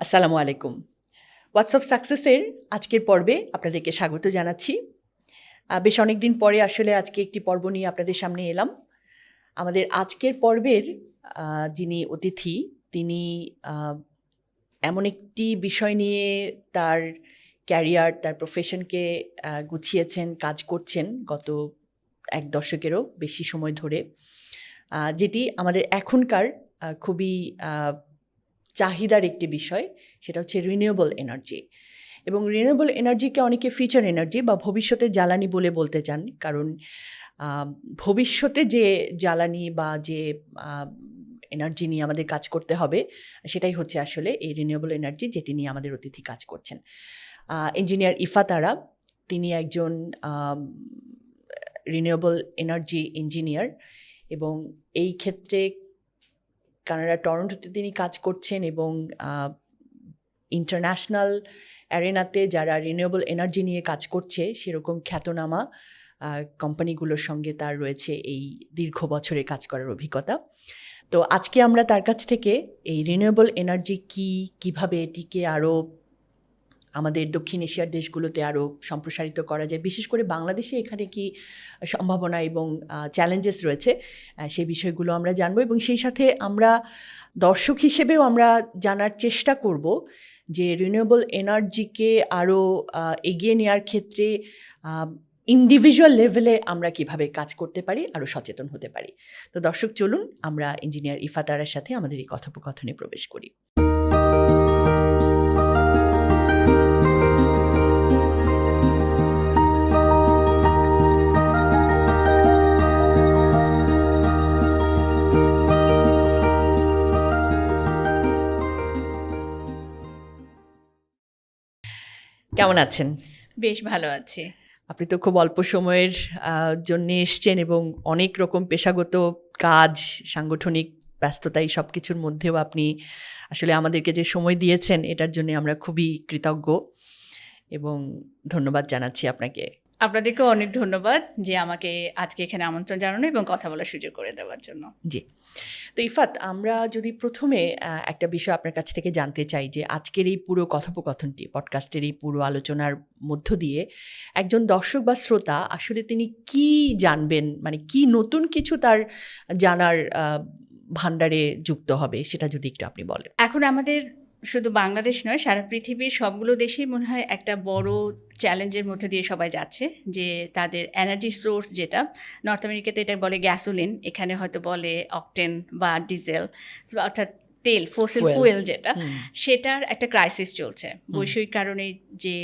আসসালামু আলাইকুম। হোয়াটস অফ সাকসেসের আজকের পর্বে আপনাদেরকে স্বাগত জানাচ্ছি। বেশ অনেকদিন পরে আসলে আজকে একটি পর্ব নিয়ে আপনাদের সামনে এলাম। আমাদের আজকের পর্বের যিনি অতিথি, তিনি এমন একটি বিষয় নিয়ে তার ক্যারিয়ার, তার প্রফেশনকে গুছিয়েছেন, কাজ করছেন গত ১ দশকেরও বেশি সময় ধরে, যেটি আমাদের এখনকার খুবই চাহিদার একটি বিষয়। সেটা হচ্ছে রিনিউয়েবল এনার্জি। এবং রিনিউয়েবল এনার্জিকে অনেকে ফিউচার এনার্জি বা ভবিষ্যতের জ্বালানি বলে বলতে চান, কারণ ভবিষ্যতে যে জ্বালানি বা যে এনার্জি নিয়ে আমাদের কাজ করতে হবে, সেটাই হচ্ছে আসলে এই রিনিউয়েবল এনার্জি, যেটি নিয়ে আমাদের অতিথি কাজ করছেন। ইঞ্জিনিয়ার ইফাত আরা, তিনি একজন রিনিউয়েবল এনার্জি ইঞ্জিনিয়ার এবং এই ক্ষেত্রে কানাডা টরন্টোতে তিনি কাজ করছেন এবং ইন্টারন্যাশনাল অ্যারেনাতে যারা রিনিউয়েবল এনার্জি নিয়ে কাজ করছে সেরকম খ্যাতনামা কোম্পানিগুলোর সঙ্গে তার রয়েছে এই দীর্ঘ বছরে কাজ করার অভিজ্ঞতা। তো আজকে আমরা তার কাছ থেকে এই রিনিউয়েবল এনার্জি কীভাবে এটিকে আরও আমাদের দক্ষিণ এশিয়ার দেশগুলোতে আরও সম্প্রসারিত করা যায়, বিশেষ করে বাংলাদেশে এখানে কি সম্ভাবনা এবং চ্যালেঞ্জেস রয়েছে, সেই বিষয়গুলো আমরা জানবো। এবং সেই সাথে আমরা দর্শক হিসেবেও আমরা জানার চেষ্টা করব যে রিনিউয়েবল এনার্জিকে আরও এগিয়ে নেওয়ার ক্ষেত্রে ইন্ডিভিজুয়াল লেভেলে আমরা কিভাবে কাজ করতে পারি, আরও সচেতন হতে পারি। তো দর্শক, চলুন আমরা ইঞ্জিনিয়ার ইফাত আরার সাথে আমাদের এই কথোপকথনে প্রবেশ করি। কেমন আছেন? বেশ ভালো আছি। আপনি তো খুব অল্প সময়ের জন্য এসছেন এবং অনেক রকম পেশাগত কাজ, সাংগঠনিক ব্যস্ততা, এই সব কিছুর মধ্যেও আপনি আসলে আমাদেরকে যে সময় দিয়েছেন, এটার জন্য আমরা খুবই কৃতজ্ঞ এবং ধন্যবাদ জানাচ্ছি আপনাকে। আপনাদেরকেও অনেক ধন্যবাদ যে আমাকে আজকে এখানে আমন্ত্রণ জানানো এবং কথা বলার সুযোগ করে দেওয়ার জন্য। জি। তো ইফাত, আমরা যদি প্রথমে একটা বিষয় আপনার কাছ থেকে জানতে চাই যে আজকের এই পুরো কথোপকথনটি, পডকাস্টের এই পুরো আলোচনার মধ্য দিয়ে একজন দর্শক বা শ্রোতা আসলে তিনি কি জানবেন, মানে কি নতুন কিছু তার জানার ভাণ্ডারে যুক্ত হবে, সেটা যদি একটু আপনি বলেন। এখন আমাদের শুধু বাংলাদেশ নয়, সারা পৃথিবীর সবগুলো দেশেই মনে হয় একটা বড় চ্যালেঞ্জের মধ্যে দিয়ে সবাই যাচ্ছে, যে তাদের এনার্জি সোর্স, যেটা নর্থ আমেরিকাতে এটা বলে গ্যাসোলিন, এখানে হয়তো বলে অকটেন বা ডিজেল, অর্থাৎ তেল, ফসিল ফুয়েল যেটা, সেটার একটা ক্রাইসিস চলছে। বৈষয়িক কারণে যে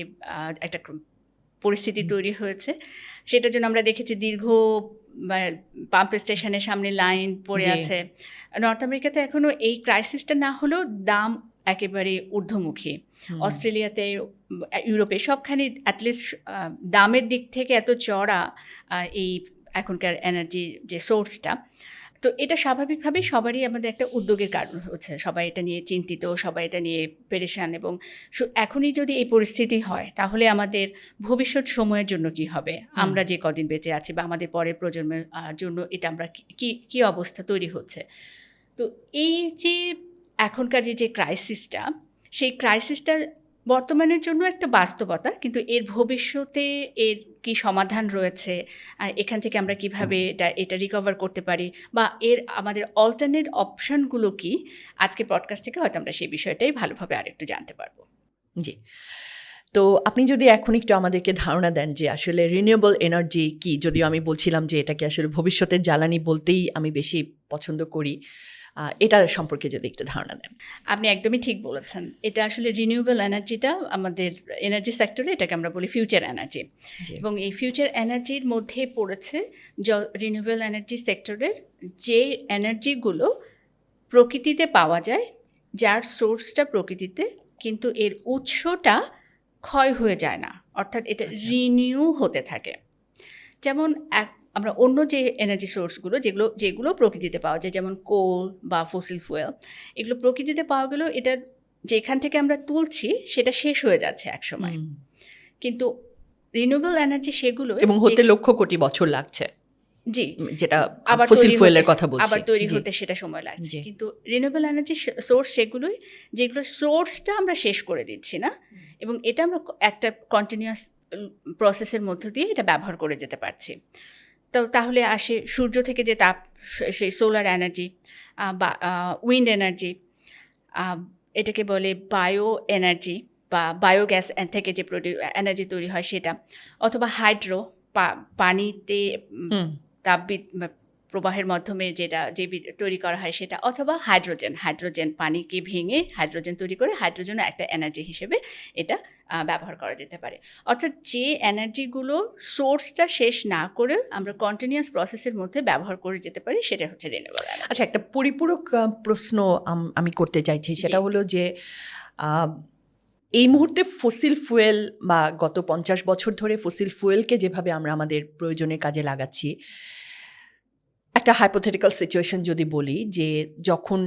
একটা পরিস্থিতি তৈরি হয়েছে, সেটার জন্য আমরা দেখেছি দীর্ঘ পাম্প স্টেশনের সামনে লাইন পড়ে আছে। নর্থ আমেরিকাতে এখনও এই ক্রাইসিসটা না হলেও দাম একেবারে ঊর্ধ্বমুখী। অস্ট্রেলিয়াতে, ইউরোপে সবখানে অ্যাটলিস্ট দামের দিক থেকে এত চড়া এই এখনকার এনার্জি যে সোর্সটা। তো এটা স্বাভাবিকভাবেই সবারই আমাদের একটা উদ্যোগের কারণ হচ্ছে, সবাই এটা নিয়ে চিন্তিত, সবাই এটা নিয়ে পেরেশান। এবং এখনই যদি এই পরিস্থিতি হয়, তাহলে আমাদের ভবিষ্যৎ সময়ের জন্য কি হবে, আমরা যে কদিন বেঁচে আছি বা আমাদের পরের প্রজন্মের জন্য এটা আমরা কি অবস্থা তৈরি হচ্ছে। তো এই যে এখনকার যে ক্রাইসিসটা, সেই ক্রাইসিসটা বর্তমানের জন্য একটা বাস্তবতা, কিন্তু এর ভবিষ্যতে এর কি সমাধান রয়েছে, এখান থেকে আমরা কিভাবে এটা রিকভার করতে পারি, বা এর আমাদের অল্টারনেট অপশানগুলো কি, আজকে পডকাস্ট থেকে হয়তো আমরা সেই বিষয়টাই ভালোভাবে আরেকটু জানতে পারবো। জি। তো আপনি যদি এখন একটু আমাদেরকে ধারণা দেন যে আসলে রিনিউয়েবল এনার্জি কি, যদিও আমি বলছিলাম যে এটাকে আসলে ভবিষ্যতের জ্বালানি বলতেই আমি বেশি পছন্দ করি, এটা সম্পর্কে যদি একটু ধারণা দেন। আপনি একদমই ঠিক বলেছেন। এটা আসলে রিনিউয়েবল এনার্জিটা আমাদের এনার্জি সেক্টরে এটাকে আমরা বলি ফিউচার এনার্জি, এবং এই ফিউচার এনার্জির মধ্যে পড়েছে রিনিউয়েবল এনার্জি সেক্টরের যে এনার্জিগুলো প্রকৃতিতে পাওয়া যায়, যার সোর্সটা প্রকৃতিতে, কিন্তু এর উৎসটা ক্ষয় হয়ে যায় না, অর্থাৎ এটা রিনিউ হতে থাকে। যেমন আমরা অন্য যে এনার্জি সোর্সগুলো যেগুলো প্রকৃতিতে পাওয়া যায়, যেমন কোল বা ফসিল ফুয়েল, এগুলো প্রকৃতিতে পাওয়া গেলেও এটা যেখান থেকে আমরা তুলছি সেটা শেষ হয়ে যাচ্ছে একসময়। কিন্তু রিনিউয়েবল এনার্জি সেগুলো, এবং হতে লক্ষ কোটি বছর লাগছে। জি, যেটা আবার ফসিল তৈরি ফুয়েলের হতে কথা বলছি। আবার তৈরি জি, হতে সেটা সময় লাগছে। জি। কিন্তু রিনিউয়েবল এনার্জি সোর্স সেগুলোই যেগুলোর সোর্সটা আমরা শেষ করে দিচ্ছি না এবং এটা আমরা একটা কন্টিনিউয়াস প্রসেসের মধ্য দিয়ে এটা ব্যবহার করে যেতে পারছি। তো তাহলে আসে সূর্য থেকে যে তাপ, সেই সোলার এনার্জি বা উইন্ড এনার্জি, এটাকে বলে বায়ো এনার্জি বা বায়োগ্যাস থেকে যে এনার্জি তৈরি হয় সেটা, অথবা হাইড্রো, পানিতে হুম। প্রবাহের মাধ্যমে যেটা যে তৈরি করা হয় সেটা, অথবা হাইড্রোজেন পানিকে ভেঙে হাইড্রোজেন তৈরি করে হাইড্রোজেনও একটা এনার্জি হিসেবে এটা ব্যবহার করা যেতে পারে। অর্থাৎ যে এনার্জিগুলো সোর্সটা শেষ না করে আমরা কন্টিনিউয়াস প্রসেসের মধ্যে ব্যবহার করে যেতে পারি, সেটা হচ্ছে রিনিউয়েবল এনার্জি। আচ্ছা, একটা পরিপূরক প্রশ্ন আমি করতে চাইছি, সেটা জি। হলো যে এই মুহূর্তে ফসিল ফুয়েল বা গত 50 বছর ধরে ফসিল ফুয়েলকে যেভাবে আমরা আমাদের প্রয়োজনের কাজে লাগাচ্ছি, একটা হাইপোথেটিক্যাল সিচুয়েশন যদি বলি যে যখন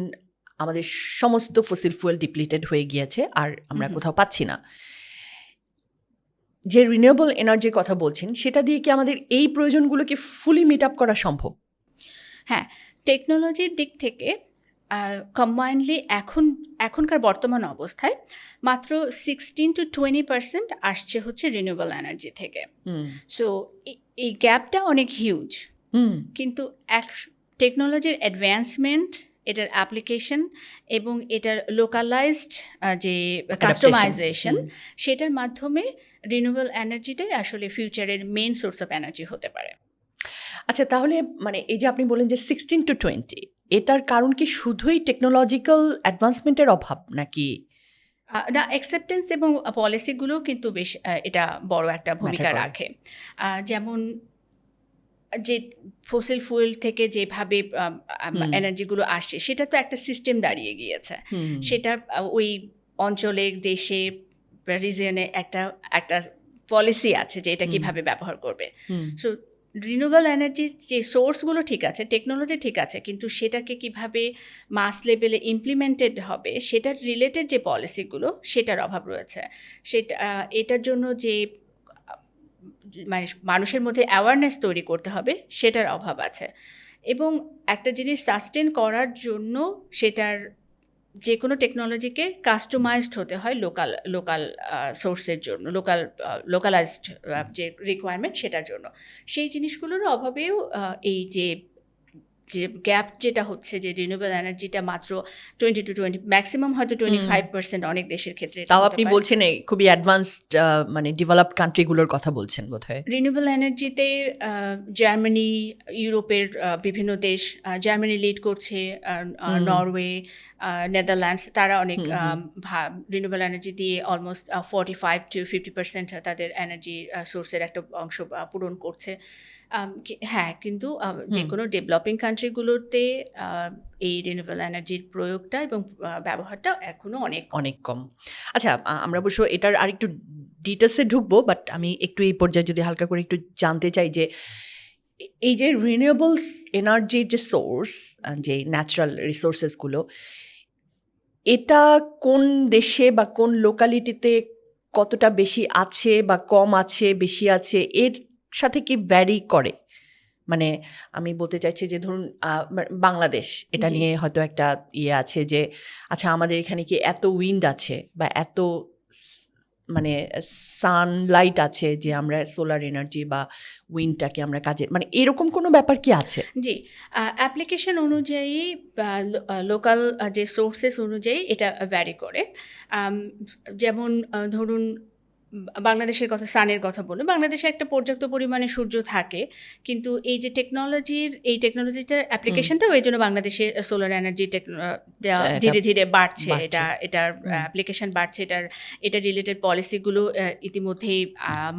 আমাদের সমস্ত ফসিল ফুয়েল ডিপ্লিটেড হয়ে গিয়েছে আর আমরা কোথাও পাচ্ছি না, যে রিনিউয়েবল এনার্জির কথা বলছেন সেটা দিয়ে কি আমাদের এই প্রয়োজনগুলোকে ফুলি মিট আপ করা সম্ভব? হ্যাঁ, টেকনোলজির দিক থেকে কম্বাইন্ডলি এখনকার বর্তমান অবস্থায় মাত্র 16-20% আসছে হচ্ছে রিনিউয়েবল এনার্জি থেকে। সো এই গ্যাপটা অনেক হিউজ। কিন্তু টেকনোলজির অ্যাডভান্সমেন্ট, এটার অ্যাপ্লিকেশন এবং এটার লোকালাইজড যে কাস্টমাইজেশন, সেটার মাধ্যমে রিনিউয়েবল এনার্জিটাই আসলে ফিউচারের মেইন সোর্স অফ এনার্জি হতে পারে। আচ্ছা, তাহলে মানে এই যে আপনি বলেন যে 16-20, এটার কারণ কি শুধুই টেকনোলজিক্যাল অ্যাডভান্সমেন্টের অভাব নাকি? না, অ্যাকসেপ্টেন্স এবং পলিসিগুলো কিন্তু বেশ এটা বড় একটা ভূমিকা করে। রাখে। যেমন যে ফসিল ফুয়েল থেকে যেভাবে এনার্জিগুলো আসছে, সেটা তো একটা সিস্টেম দাঁড়িয়ে গিয়েছে। সেটা ওই অঞ্চলে, দেশে, রিজিয়নে একটা একটা পলিসি আছে যে এটা কিভাবে ব্যবহার করবে। সো রিনিউয়েবল এনার্জির যে সোর্সগুলো ঠিক আছে, টেকনোলজি ঠিক আছে, কিন্তু সেটাকে কিভাবে মাস লেভেলে ইমপ্লিমেন্টেড হবে সেটার রিলেটেড যে পলিসিগুলো, সেটার অভাব রয়েছে। সেটা এটার জন্য যে মানে মানুষের মধ্যে অ্যাওয়ারনেস তৈরি করতে হবে, সেটার অভাব আছে। এবং একটা জিনিস সাস্টেন করার জন্য সেটার যে কোনো টেকনোলজিকে কাস্টমাইজড হতে হয় লোকাল সোর্সের জন্য, লোকালাইজড যে রিকোয়ারমেন্ট সেটার জন্য। সেই জিনিসগুলোর অভাবেও এই যে গ্যাপ যেটা হচ্ছে, যে রিনিউয়েবল এনার্জিটা মাত্র 20 ম্যাক্সিমাম হয়তো 25% অনেক দেশের ক্ষেত্রে। তাও আপনি বলছেন খুবই অ্যাডভান্সড মানে ডেভেলপড কান্ট্রিগুলোর কথা বলছেন বোধহয়। রিনিউয়েবল এনার্জিতে জার্মানি, ইউরোপের বিভিন্ন দেশ, জার্মানি লিড করছে, নরওয়ে, নেদারল্যান্ডস, তারা অনেক রিনিউয়েবল এনার্জি দিয়ে অলমোস্ট 45-50% তাদের এনার্জি সোর্সের একটা অংশ পূরণ করছে। হ্যাঁ, কিন্তু যে কোনো ডেভেলপিং কান্ট্রিগুলোতে এই রিনিউয়েবল এনার্জির প্রয়োগটা এবং ব্যবহারটা এখনো অনেক কম। আচ্ছা, আমরা অবশ্য এটার আরেকটু ডিটেলসে ঢুকবো, বাট আমি একটু এই পর্যায়ে যদি হালকা করে একটু জানতে চাই যে এই যে রিনিউয়েবলস এনার্জির যে সোর্স, যে ন্যাচারাল রিসোর্সেসগুলো, এটা কোন দেশে বা কোন লোকালিটিতে কতটা বেশি আছে বা কম আছে, বেশি আছে, এর সাথে কি ভ্যারি করে? মানে আমি বলতে চাইছি যে ধরুন বাংলাদেশ, এটা নিয়ে হয়তো একটা আছে যে আচ্ছা আমাদের এখানে কি এত উইন্ড আছে বা এত মানে সানলাইট আছে যে আমরা সোলার এনার্জি বা উইন্ডটাকে আমরা কাজে, মানে এরকম কোনো ব্যাপার কি আছে? জি, অ্যাপ্লিকেশন অনুযায়ী বা লোকাল যে সোর্সেস অনুযায়ী এটা ভ্যারি করে। যেমন ধরুন বাংলাদেশের কথা, সানের কথা বলে, বাংলাদেশে একটা পর্যাপ্ত পরিমাণে সূর্য থাকে, কিন্তু এই যে টেকনোলজিটার অ্যাপ্লিকেশনটাও এই জন্য বাংলাদেশে সোলার এনার্জি ধীরে ধীরে বাড়ছে। এটার অ্যাপ্লিকেশন বাড়ছে, এটা রিলেটেড পলিসিগুলো ইতিমধ্যেই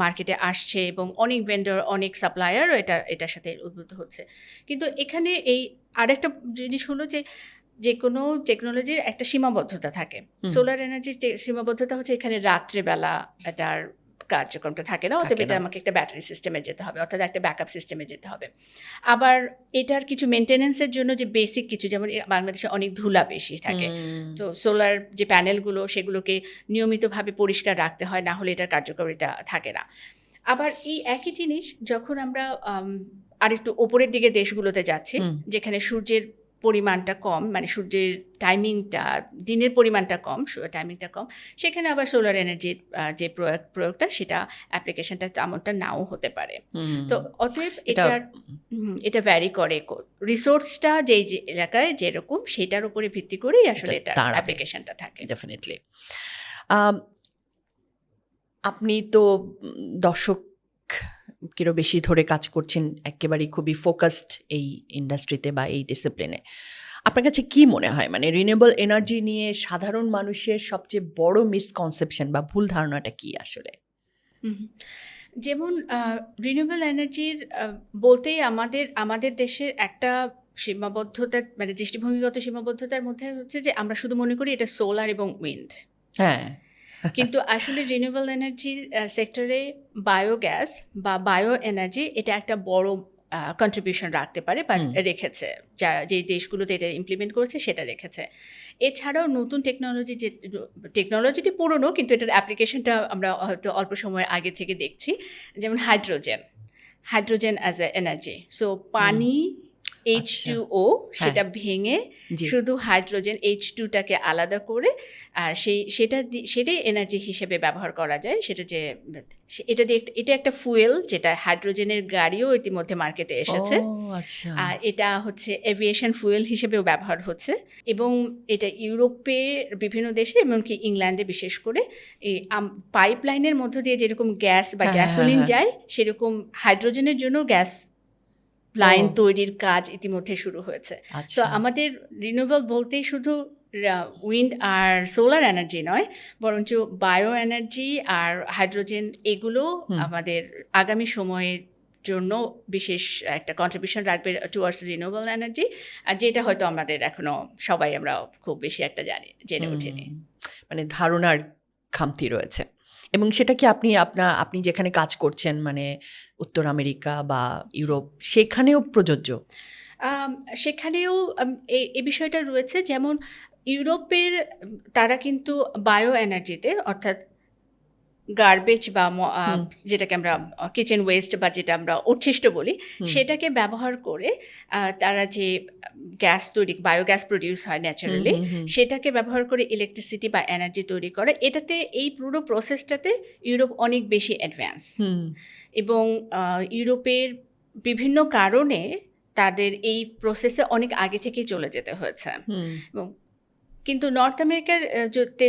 মার্কেটে আসছে এবং অনেক ভেন্ডর, অনেক সাপ্লায়ার এটার সাথে উদ্বুদ্ধ হচ্ছে। কিন্তু এখানে এই আরেকটা জিনিস হলো যে কোনো টেকনোলজির একটা সীমাবদ্ধতা থাকে। সোলার এনার্জির সীমাবদ্ধতা হচ্ছে এখানে রাত্রেবেলা এটার কার্যক্রমটা থাকে না, অতএব এটা আমাকে একটা ব্যাটারি সিস্টেমে যেতে হবে, অর্থাৎ একটা ব্যাকআপ সিস্টেমে যেতে হবে। আবার এটার কিছু মেনটেন্যান্সের জন্য যে বেসিক কিছু, যেমন বাংলাদেশে অনেক ধুলা বেশি থাকে, তো সোলার যে প্যানেলগুলো সেগুলোকে নিয়মিতভাবে পরিষ্কার রাখতে হয়, না হলে এটার কার্যকারিতা থাকে না। আবার এই একই জিনিস যখন আমরা আরেকটু ওপরের দিকে দেশগুলোতে যাচ্ছি, যেখানে সূর্যের পরিমাণটা কম, মানে সূর্যের টাইমিংটা, দিনের পরিমাণটা কম, টাইমিংটা কম, সেখানে আবার সোলার এনার্জির যে প্রয়োগটা, সেটা অ্যাপ্লিকেশনটা তেমনটা নাও হতে পারে। তো অতএব এটা ভ্যারি করে, রিসোর্সটা যেই এলাকায় যেরকম সেটার উপরে ভিত্তি করেই আসলে এটা অ্যাপ্লিকেশনটা থাকে। ডেফিনেটলি। আপনি তো দশকেরও বেশি ধরে কাজ করছেন, একেবারেই খুবই ফোকাসড এই ইন্ডাস্ট্রিতে বা এই ডিসিপ্লিনে। আপনার কাছে কি মনে হয়, মানে রিনিউয়েবল এনার্জি নিয়ে সাধারণ মানুষের সবচেয়ে বড় মিসকনসেপশন বা ভুল ধারণাটা কি আসলে? যেমন রিনিউয়েবল এনার্জির বলতেই আমাদের দেশের একটা সীমাবদ্ধতার, মানে দৃষ্টিভঙ্গিগত সীমাবদ্ধতার মধ্যে হচ্ছে যে আমরা শুধু মনে করি এটা সোলার এবং উইন্ড। হ্যাঁ, কিন্তু আসলে রিনিউয়েবল এনার্জির সেক্টরে বায়োগ্যাস বা বায়ো এনার্জি এটা একটা বড় কন্ট্রিবিউশন রাখতে পারে বা রেখেছে, যারা যে দেশগুলোতে এটা ইমপ্লিমেন্ট করেছে সেটা রেখেছে। এছাড়াও নতুন টেকনোলজিটি পুরনো, কিন্তু এটার অ্যাপ্লিকেশনটা আমরা হয়তো অল্প সময়ের আগে থেকে দেখছি, যেমন hydrogen as a energy. So পানি H2O সেটা ভেঙে শুধু হাইড্রোজেন H2টাকে আলাদা করে আর সেটাই এনার্জি হিসেবে ব্যবহার করা যায়। এটা একটা ফুয়েল, যেটা হাইড্রোজেনের গাড়িও ইতিমধ্যে মার্কেটে এসেছে। আর এটা হচ্ছে এভিয়েশন ফুয়েল হিসেবেও ব্যবহার হচ্ছে, এবং এটা ইউরোপের বিভিন্ন দেশে, এমনকি ইংল্যান্ডে বিশেষ করে, এই পাইপলাইনের মধ্য দিয়ে যেরকম গ্যাস বা গ্যাসোলিন যায়, সেরকম হাইড্রোজেনের জন্য গ্যাস লাইন তৈরির কাজ ইতিমধ্যে শুরু হয়েছে। তো আমাদের রিনিউয়েবল বলতেই শুধু উইন্ড আর সোলার এনার্জি নয়, বরঞ্চ বায়ো এনার্জি আর হাইড্রোজেন, এগুলো আমাদের আগামী সময়ের জন্য বিশেষ একটা কন্ট্রিবিউশন রাখবে টুয়ার্ডস রিনিউয়েবল এনার্জি, আর যেটা হয়তো আমাদের এখনো আমরা খুব বেশি একটা জেনে ওঠেনি। মানে ধারণার খামতি রয়েছে। এবং সেটা কি আপনি যেখানে কাজ করছেন, মানে উত্তর আমেরিকা বা ইউরোপ, সেখানেও প্রযোজ্য? সেখানেও এই বিষয়টা রয়েছে। যেমন ইউরোপের তারা কিন্তু বায়ো এনার্জিতে, অর্থাৎ গার্বেজ বা যেটাকে আমরা কিচেন ওয়েস্ট বা যেটা আমরা উচ্ছিষ্ট বলি, সেটাকে ব্যবহার করে তারা যে বায়োগ্যাস প্রডিউস হয় ন্যাচারালি, সেটাকে ব্যবহার করে ইলেকট্রিসিটি বা এনার্জি তৈরি করে। এটাতে, এই পুরো প্রসেসটাতে ইউরোপ অনেক বেশি অ্যাডভান্স, এবং ইউরোপের বিভিন্ন কারণে তাদের এই প্রসেসে অনেক আগে থেকেই চলে যেতে হয়েছে। এবং কিন্তু নর্থ আমেরিকার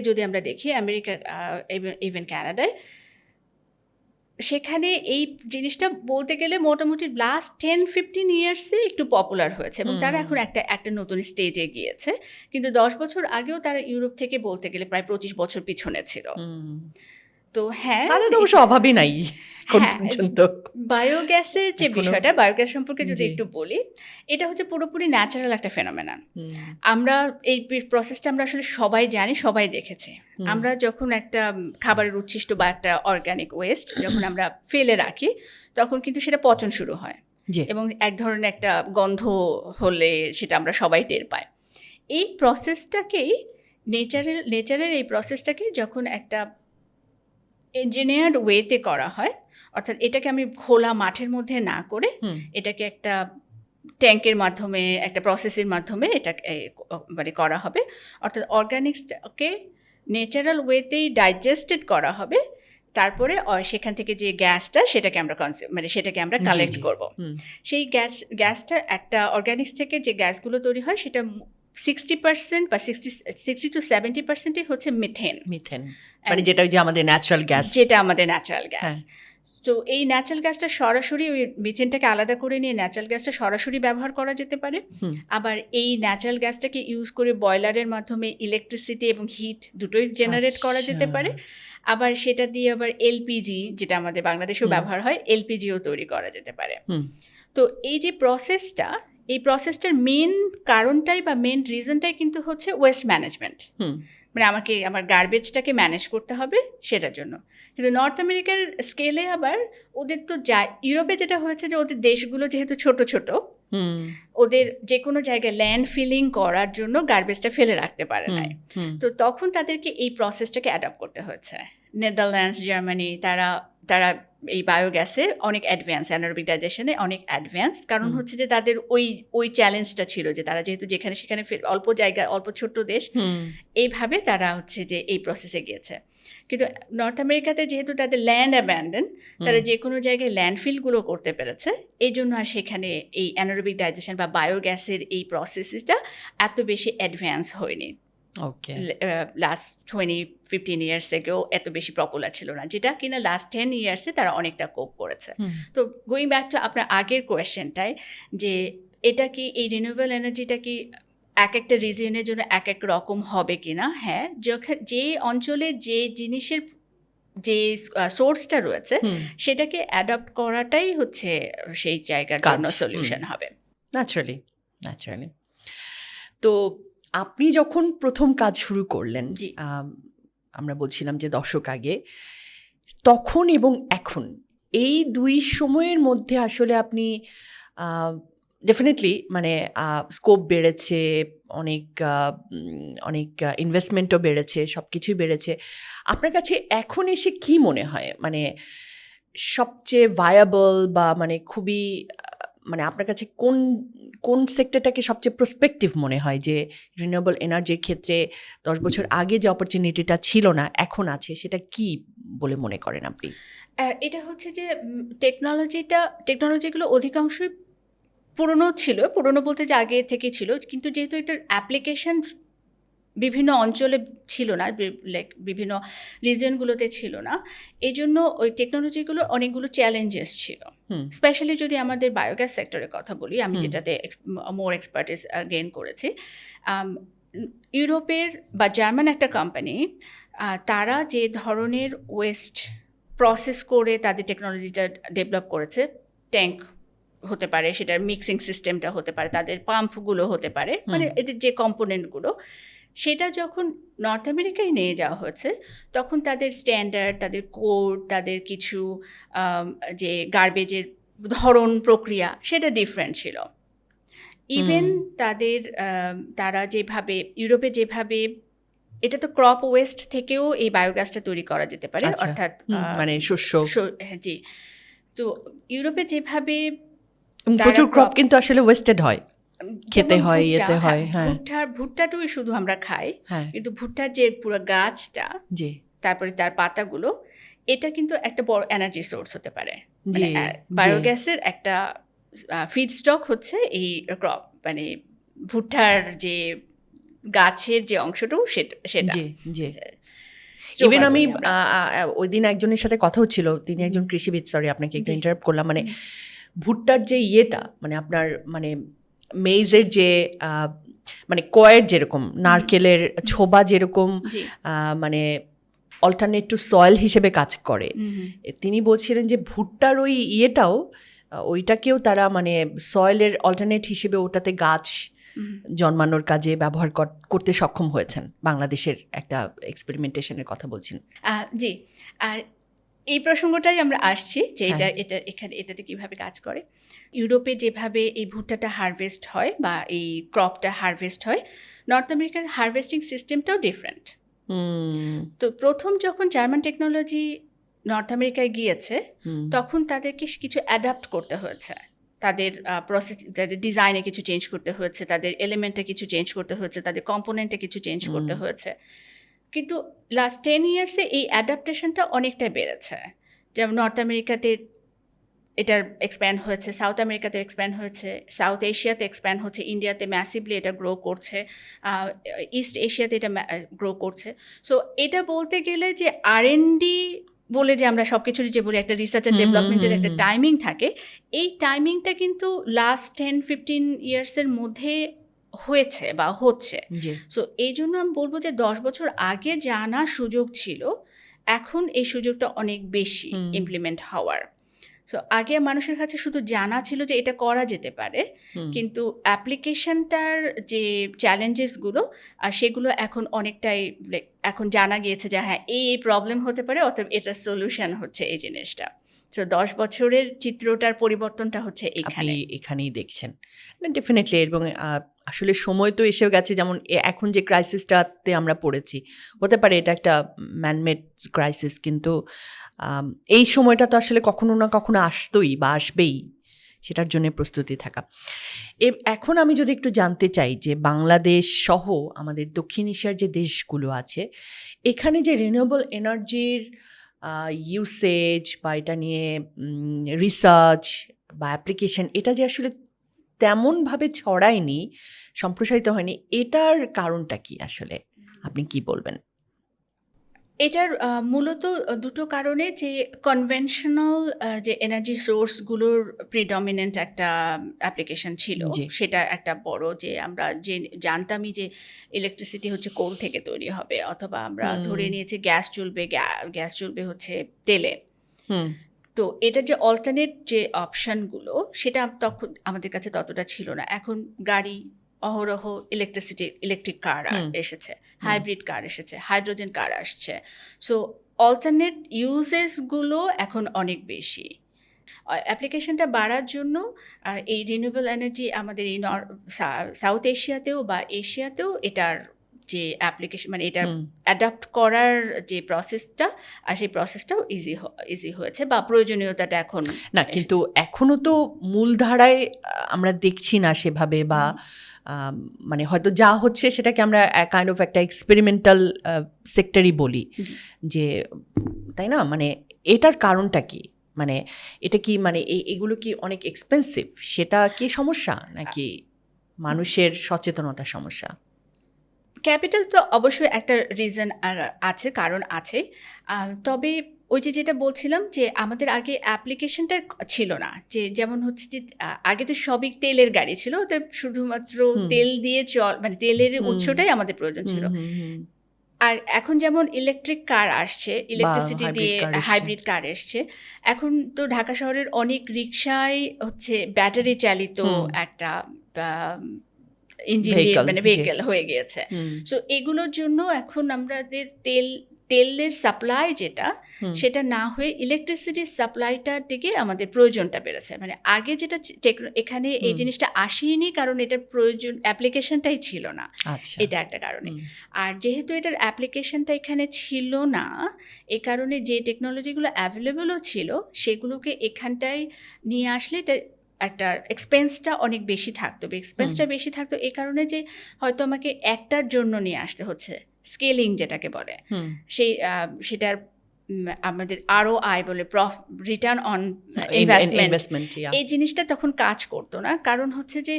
যদি আমরা দেখি, আমেরিকা ইভেন কানাডায়, সেখানে এই জিনিসটা বলতে গেলে মোটামুটি লাস্ট 10-15 ইয়ার্সে একটু পপুলার হয়েছে, এবং তারা এখন একটা নতুন স্টেজে গিয়েছে। কিন্তু 10 বছর আগেও তারা ইউরোপ থেকে বলতে গেলে প্রায় 25 বছর পিছনে ছিল। তো হ্যাঁ, তাদের তো অবশ্য অভাবই নাই পর্যন্ত। বায়োগ্যাসের যে বিষয়টা, বায়োগ্যাস সম্পর্কে যদি একটু বলি, এটা হচ্ছে পুরোপুরি ন্যাচারাল একটা ফেনোমেনন। আমরা এই প্রসেসটা আমরা আসলে সবাই জানি, সবাই দেখেছি। আমরা যখন একটা খাবারের উচ্ছিষ্ট বা একটা অর্গানিক ওয়েস্ট যখন আমরা ফেলে রাখি, তখন কিন্তু সেটা পচন শুরু হয়, এবং এক ধরনের একটা গন্ধ হলে সেটা আমরা সবাই টের পাই। এই প্রসেসটাকেই নেচারের এই প্রসেসটাকে যখন একটা ইঞ্জিনিয়ার্ড ওয়েতে করা হয়, অর্থাৎ এটাকে আমি খোলা মাঠের মধ্যে না করে এটাকে একটা ট্যাঙ্কের মাধ্যমে, একটা প্রসেসের মাধ্যমে এটা মানে করা হবে, অর্থাৎ অর্গানিক্সকে ন্যাচারাল ওয়েতেই ডাইজেস্টেড করা হবে। তারপরে সেখান থেকে যে গ্যাসটা, সেটাকে আমরা কালেক্ট করব। সেই গ্যাসটা একটা অর্গানিক্স থেকে যে গ্যাসগুলো তৈরি হয়, সেটা 60% বা 60 to 70% হচ্ছে মিথেন, মানে যেটা আমাদের ন্যাচারাল গ্যাস। তো এই ন্যাচারাল গ্যাসটা সরাসরি, ওই মিথেনটাকে আলাদা করে নিয়ে ন্যাচারাল গ্যাসটা সরাসরি ব্যবহার করা যেতে পারে। আবার এই ন্যাচারাল গ্যাসটাকে ইউজ করে বয়লারের মাধ্যমে ইলেকট্রিসিটি এবং হিট দুটোই জেনারেট করা যেতে পারে। আবার সেটা দিয়ে আবার এলপিজি, যেটা আমাদের বাংলাদেশেও ব্যবহার হয়, এলপিজিও তৈরি করা যেতে পারে। তো এই যে এই প্রসেসটার মেন কারণটাই বা মেন রিজনটাই কিন্তু হচ্ছে ওয়েস্ট ম্যানেজমেন্ট। মানে আমাকে আমার গার্বেজটাকে ম্যানেজ করতে হবে সেটার জন্য। কিন্তু নর্থ আমেরিকার স্কেলে আবার ওদের তো ইউরোপে যেটা হয়েছে যে ওদের দেশগুলো যেহেতু ছোট ছোট, ওদের যে কোনো জায়গায় ল্যান্ড ফিলিং করার জন্য গার্বেজটা ফেলে রাখতে পারে না। তো তখন তাদেরকে এই প্রসেসটাকে অ্যাডপ্ট করতে হয়েছে। নেদারল্যান্ডস, জার্মানি, তারা তারা এই বায়োগ্যাসে অনেক অ্যাডভান্স, অ্যানারোবিক ডাইজেশনে অনেক অ্যাডভান্স, কারণ হুম। হচ্ছে যে তাদের ওই চ্যালেঞ্জটা ছিল যে তারা যেহেতু যেখানে সেখানে অল্প জায়গা, অল্প ছোট্ট দেশ, এইভাবে তারা হচ্ছে যে এই প্রসেসে গিয়েছে। কিন্তু নর্থ আমেরিকাতে যেহেতু তাদের ল্যান্ড অ্যাব্যান্ডন, তারা যে কোনো জায়গায় ল্যান্ডফিলগুলো করতে পেরেছে, এই জন্য আর সেখানে এই অ্যানারোবিক ডাইজেশন বা বায়োগ্যাসের এই প্রসেসটা এত বেশি অ্যাডভান্স হয়নি। ওকে। লাস্ট 20-15 ইয়ার্স থেকেও এত বেশি পপুলার ছিল না, যেটা কিনা লাস্ট 10 ইয়ার্সে তারা অনেকটা কোপ করেছে। তো গোয়িং ব্যাক টু আপনার আগের কোয়েশ্চেনটায়, যে এটা কি এই রিনিউয়েবল এনার্জিটা কি এক একটা রিজিয়নের জন্য এক এক রকম হবে কিনা? হ্যাঁ, যে অঞ্চলে যে জিনিসের যে সোর্সটা রয়েছে সেটাকে অ্যাডপ্ট করাটাই হচ্ছে সেই জায়গার জন্য সলিউশন হবে। ন্যাচারালি। তো আপনি যখন প্রথম কাজ শুরু করলেন, জি। আমরা বলছিলাম যে দশক আগে, তখন এবং এখন এই দুই সময়ের মধ্যে আসলে আপনি ডেফিনেটলি মানে স্কোপ বেড়েছে, অনেক ইনভেস্টমেন্টও বেড়েছে, সব কিছুই বেড়েছে। আপনার কাছে এখন এসে কি মনে হয়, মানে সবচেয়ে ভায়াবল বা মানে খুবই মানে আপনার কাছে কোন সেক্টরটাকে সবচেয়ে প্রসপেক্টিভ মনে হয়, যে রিনিউয়েবল এনার্জির ক্ষেত্রে 10 বছর আগে যে অপরচুনিটিটা ছিল না এখন আছে, সেটা কি বলে মনে করেন আপনি? এটা হচ্ছে যে টেকনোলজিগুলো অধিকাংশই পুরনো বলতে যে আগে থেকে ছিল, কিন্তু যেহেতু এটার অ্যাপ্লিকেশন বিভিন্ন অঞ্চলে ছিল না, লাইক বিভিন্ন রিজিয়নগুলোতে ছিল না, এই জন্য ওই টেকনোলজিগুলো অনেকগুলো চ্যালেঞ্জেস ছিল। স্পেশালি যদি আমাদের বায়োগ্যাস সেক্টরের কথা বলি, আমি যেটাতে মোর এক্সপার্টিস গেইন করেছি, ইউরোপের বা জার্মান একটা কোম্পানি, তারা যে ধরনের ওয়েস্ট প্রসেস করে তাদের টেকনোলজিটা ডেভেলপ করেছে, ট্যাঙ্ক হতে পারে, সেটার মিক্সিং সিস্টেমটা হতে পারে, তাদের পাম্পগুলো হতে পারে, মানে এদের যে কম্পোনেন্টগুলো, সেটা যখন নর্থ আমেরিকায় নিয়ে যাওয়া হয়েছে, তখন তাদের স্ট্যান্ডার্ড, তাদের কোড, তাদের কিছু যে গার্বেজের ধরন, প্রক্রিয়া, সেটা ডিফারেন্ট ছিল। ইভেন তারা যেভাবে ইউরোপে যেভাবে, এটা তো ক্রপ ওয়েস্ট থেকেও এই বায়োগ্যাসটা তৈরি করা যেতে পারে, অর্থাৎ মানে শস্য। হ্যাঁ, জি। তো ইউরোপে যেভাবে প্রচুর ক্রপ কিন্তু আসলে ওয়েস্টেড হয়, খেতে হয়, এতে হয়। হ্যাঁ, ভুট্টাটুই শুধু আমরা খাই, কিন্তু ভুট্টার যে পুরো গাছটা, তারপরে তার পাতাগুলো, এটা কিন্তু একটা বড় এনার্জি সোর্স হতে পারে। বায়োগ্যাসের একটা ফিড স্টক হচ্ছে এই ক্রপ, মানে ভুট্টার যে গাছের যে অংশটুকু সেটা। ইভেন আমি ওই দিন একজনের সাথে কথা হচ্ছিল, তিনি একজন কৃষিবিদ, সরি আপনাকে একটু ইন্টারাপ্ট করলাম, মানে ভুট্টার যে ইয়েটা, মানে আপনার মানে মেইজের যে মানে কয়ের যেরকম, নারকেলের ছোবা যেরকম মানে অল্টারনেট টু সয়েল হিসেবে কাজ করে, তিনি বলছিলেন যে ভুট্টার ওই ইয়েটাও, ওইটাকেও তারা মানে সয়েলের অল্টারনেট হিসেবে ওটাতে গাছ জন্মানোর কাজে ব্যবহার করতে সক্ষম হয়েছেন। বাংলাদেশের একটা এক্সপেরিমেন্টেশনের কথা বলছেন। জি, আর এই প্রসঙ্গটাই আমরা আসছি যে এটাতে কিভাবে কাজ করে। ইউরোপে যেভাবে এই ভুট্টাটা হারভেস্ট হয় বা এই ক্রপটা হারভেস্ট হয়, নর্থ আমেরিকার হারভেস্টিং সিস্টেমটাও ডিফারেন্ট। তো প্রথম যখন জার্মান টেকনোলজি নর্থ আমেরিকায় গিয়েছে, তখন তাদেরকে কিছু অ্যাডাপ্ট করতে হয়েছে, তাদের প্রসেস, তাদের ডিজাইনে কিছু চেঞ্জ করতে হয়েছে, তাদের এলিমেন্টে কিছু চেঞ্জ করতে হয়েছে, তাদের কম্পোনেন্টে কিছু চেঞ্জ করতে হয়েছে। কিন্তু লাস্ট 10 ইয়ার্সে এই অ্যাডাপ্টেশনটা অনেকটাই বেড়েছে। যেমন নর্থ আমেরিকাতে এটার এক্সপ্যান্ড হয়েছে, সাউথ আমেরিকাতে এক্সপ্যান্ড হয়েছে, সাউথ এশিয়াতে এক্সপ্যান্ড হচ্ছে, ইন্ডিয়াতে ম্যাসিভলি এটা গ্রো করছে, ইস্ট এশিয়াতে এটা গ্রো করছে। সো এটা বলতে গেলে যে R&D বলে যে আমরা সব কিছুরই যে বলি একটা রিসার্চ অ্যান্ড ডেভেলপমেন্টের একটা টাইমিং থাকে, এই টাইমিংটা কিন্তু লাস্ট 10-15 ইয়ার্সের মধ্যে হয়েছে বা হচ্ছে। সো এই জন্য আমি বলবো যে 10 বছর আগে জানা সুযোগ ছিল, এখন এই সুযোগটা অনেক বেশি ইমপ্লিমেন্ট হওয়ার। সো আগে মানুষের কাছে শুধু জানা ছিল যে এটা করা যেতে পারে, কিন্তু অ্যাপ্লিকেশনটার যে চ্যালেঞ্জেসগুলো সেগুলো এখন অনেকটাই এখন জানা গিয়েছে যে হ্যাঁ এই প্রবলেম হতে পারে, অথবা এটার সলিউশন হচ্ছে এই জিনিসটা। সো 10 বছরের চিত্রটার পরিবর্তনটা হচ্ছে এখানেই দেখছেন ডেফিনেটলি। এবং আসলে সময় তো এসেও গেছে, যেমন এখন যে ক্রাইসিসটাতে আমরা পড়েছি, হতে পারে এটা একটা ম্যানমেড ক্রাইসিস, কিন্তু আম, এই সময়টা তো আসলে কখনো না কখনো আসতোই বা আসবেই, সেটার জন্য প্রস্তুতি থাকা। এখন আমি যদি একটু জানতে চাই যে বাংলাদেশ সহ আমাদের দক্ষিণ এশিয়ার যে দেশগুলো আছে, এখানে যে রিনিউয়েবল এনার্জির ইউসেজ বা এটা নিয়ে রিসার্চ বা অ্যাপ্লিকেশন, এটা যে আসলে তেমনভাবে ছড়ায়নি, সম্প্রসারিত হয়নি, এটার কারণটা কি আসলে আপনি কি বলবেন? এটার মূলত দুটো কারণে, যে কনভেনশনাল যে এনার্জি সোর্সগুলোর প্রিডমিনেন্ট একটা অ্যাপ্লিকেশন ছিল, জি। সেটা একটা বড়, যে আমরা যে জানতামই যে ইলেকট্রিসিটি হচ্ছে কোল থেকে তৈরি হবে, অথবা আমরা ধরে নিয়েছি গ্যাস চলবে, গ্যাস চলবে হচ্ছে তেলে। হুম তো এটার যে অল্টারনেট যে অপশানগুলো, সেটা তখন আমাদের কাছে ততটা ছিল না। এখন গাড়ি অহরহ ইলেকট্রিক কার হুম এসেছে, হাইব্রিড কার এসেছে, হাইড্রোজেন কার আসছে। সো অল্টারনেট ইউজেসগুলো এখন অনেক বেশি। অ্যাপ্লিকেশনটা বাড়ার জন্য এই রিনিউয়েবল এনার্জি আমাদের এই সাউথ এশিয়াতেও বা এশিয়াতেও এটার যে অ্যাপ্লিকেশন, মানে এটা হুম অ্যাডাপ্ট করার যে প্রসেসটা, আর সেই প্রসেসটাও ইজি হয়েছে, বা প্রয়োজনীয়তাটা এখন না, কিন্তু এখনো তো মূলধারায় আমরা দেখছি না সেভাবে, বা আম, মানে হয়তো যা হচ্ছে সেটাকে আমরা কাইন্ড অফ একটা এক্সপেরিমেন্টাল সেক্টরই বলি, যে তাই না? মানে এটার কারণটা কি? মানে এটা কি, মানে এগুলো কি অনেক এক্সপেন্সিভ, সেটা কি সমস্যা, নাকি মানুষের সচেতনতার সমস্যা? ক্যাপিটাল তো অবশ্যই একটা রিজন আছে, কারণ আছে। তবে ওই যে যেটা বলছিলাম, যে আমাদের আগে অ্যাপ্লিকেশনটা ছিল না, যে যেমন হচ্ছে যে আগে তো সবই তেলের গাড়ি ছিল, তো শুধুমাত্র হুম তেল দিয়ে মানে তেলের হুম উৎসটাই আমাদের প্রয়োজন হুম ছিল। হুম হুম আর এখন যেমন ইলেকট্রিক কার আসছে, বা ইলেকট্রিসিটি হাইব্রিড দিয়ে কার এসছে। হাইব্রিড কার এসছে। এখন তো ঢাকা শহরের অনেক রিকশাই হচ্ছে ব্যাটারি চালিত হুম একটা ইঞ্জিন দিয়ে, ভেহিকল, মানে জি। ভেহিকেল হয়ে গিয়েছে। হুম সো এগুলোর জন্য এখন আমাদের তেলের সাপ্লাই যেটা, হুম সেটা না হয়ে ইলেকট্রিসিটির সাপ্লাইটার দিকে আমাদের প্রয়োজনটা বেড়েছে। মানে আগে যেটা এখানে এই হুম জিনিসটা আসেনি, কারণ এটার প্রয়োজন অ্যাপ্লিকেশনটাই ছিল না। আচ্ছা। এটা একটা কারণে। হুম আর যেহেতু এটার অ্যাপ্লিকেশনটা এখানে ছিল না, এ কারণে যে টেকনোলজিগুলো অ্যাভেলেবলও ছিল, সেগুলোকে এখানটায় নিয়ে আসলে এটা একটা এক্সপেন্সটা অনেক বেশি থাকতো। হুম এক্সপেন্সটা বেশি থাকতো এই কারণে যে হয়তো আমাকে একটার জন্য নিয়ে আসতে হচ্ছে, স্কেলিং যেটাকে বলে। হুম সেটার আমাদের ROI বলে, রিটার্ন অন ইনভেস্টমেন্ট, ইনভেস্টমেন্ট, ইয়া। এই জিনিসটা তখন কাজ করতো না। কারণ হচ্ছে যে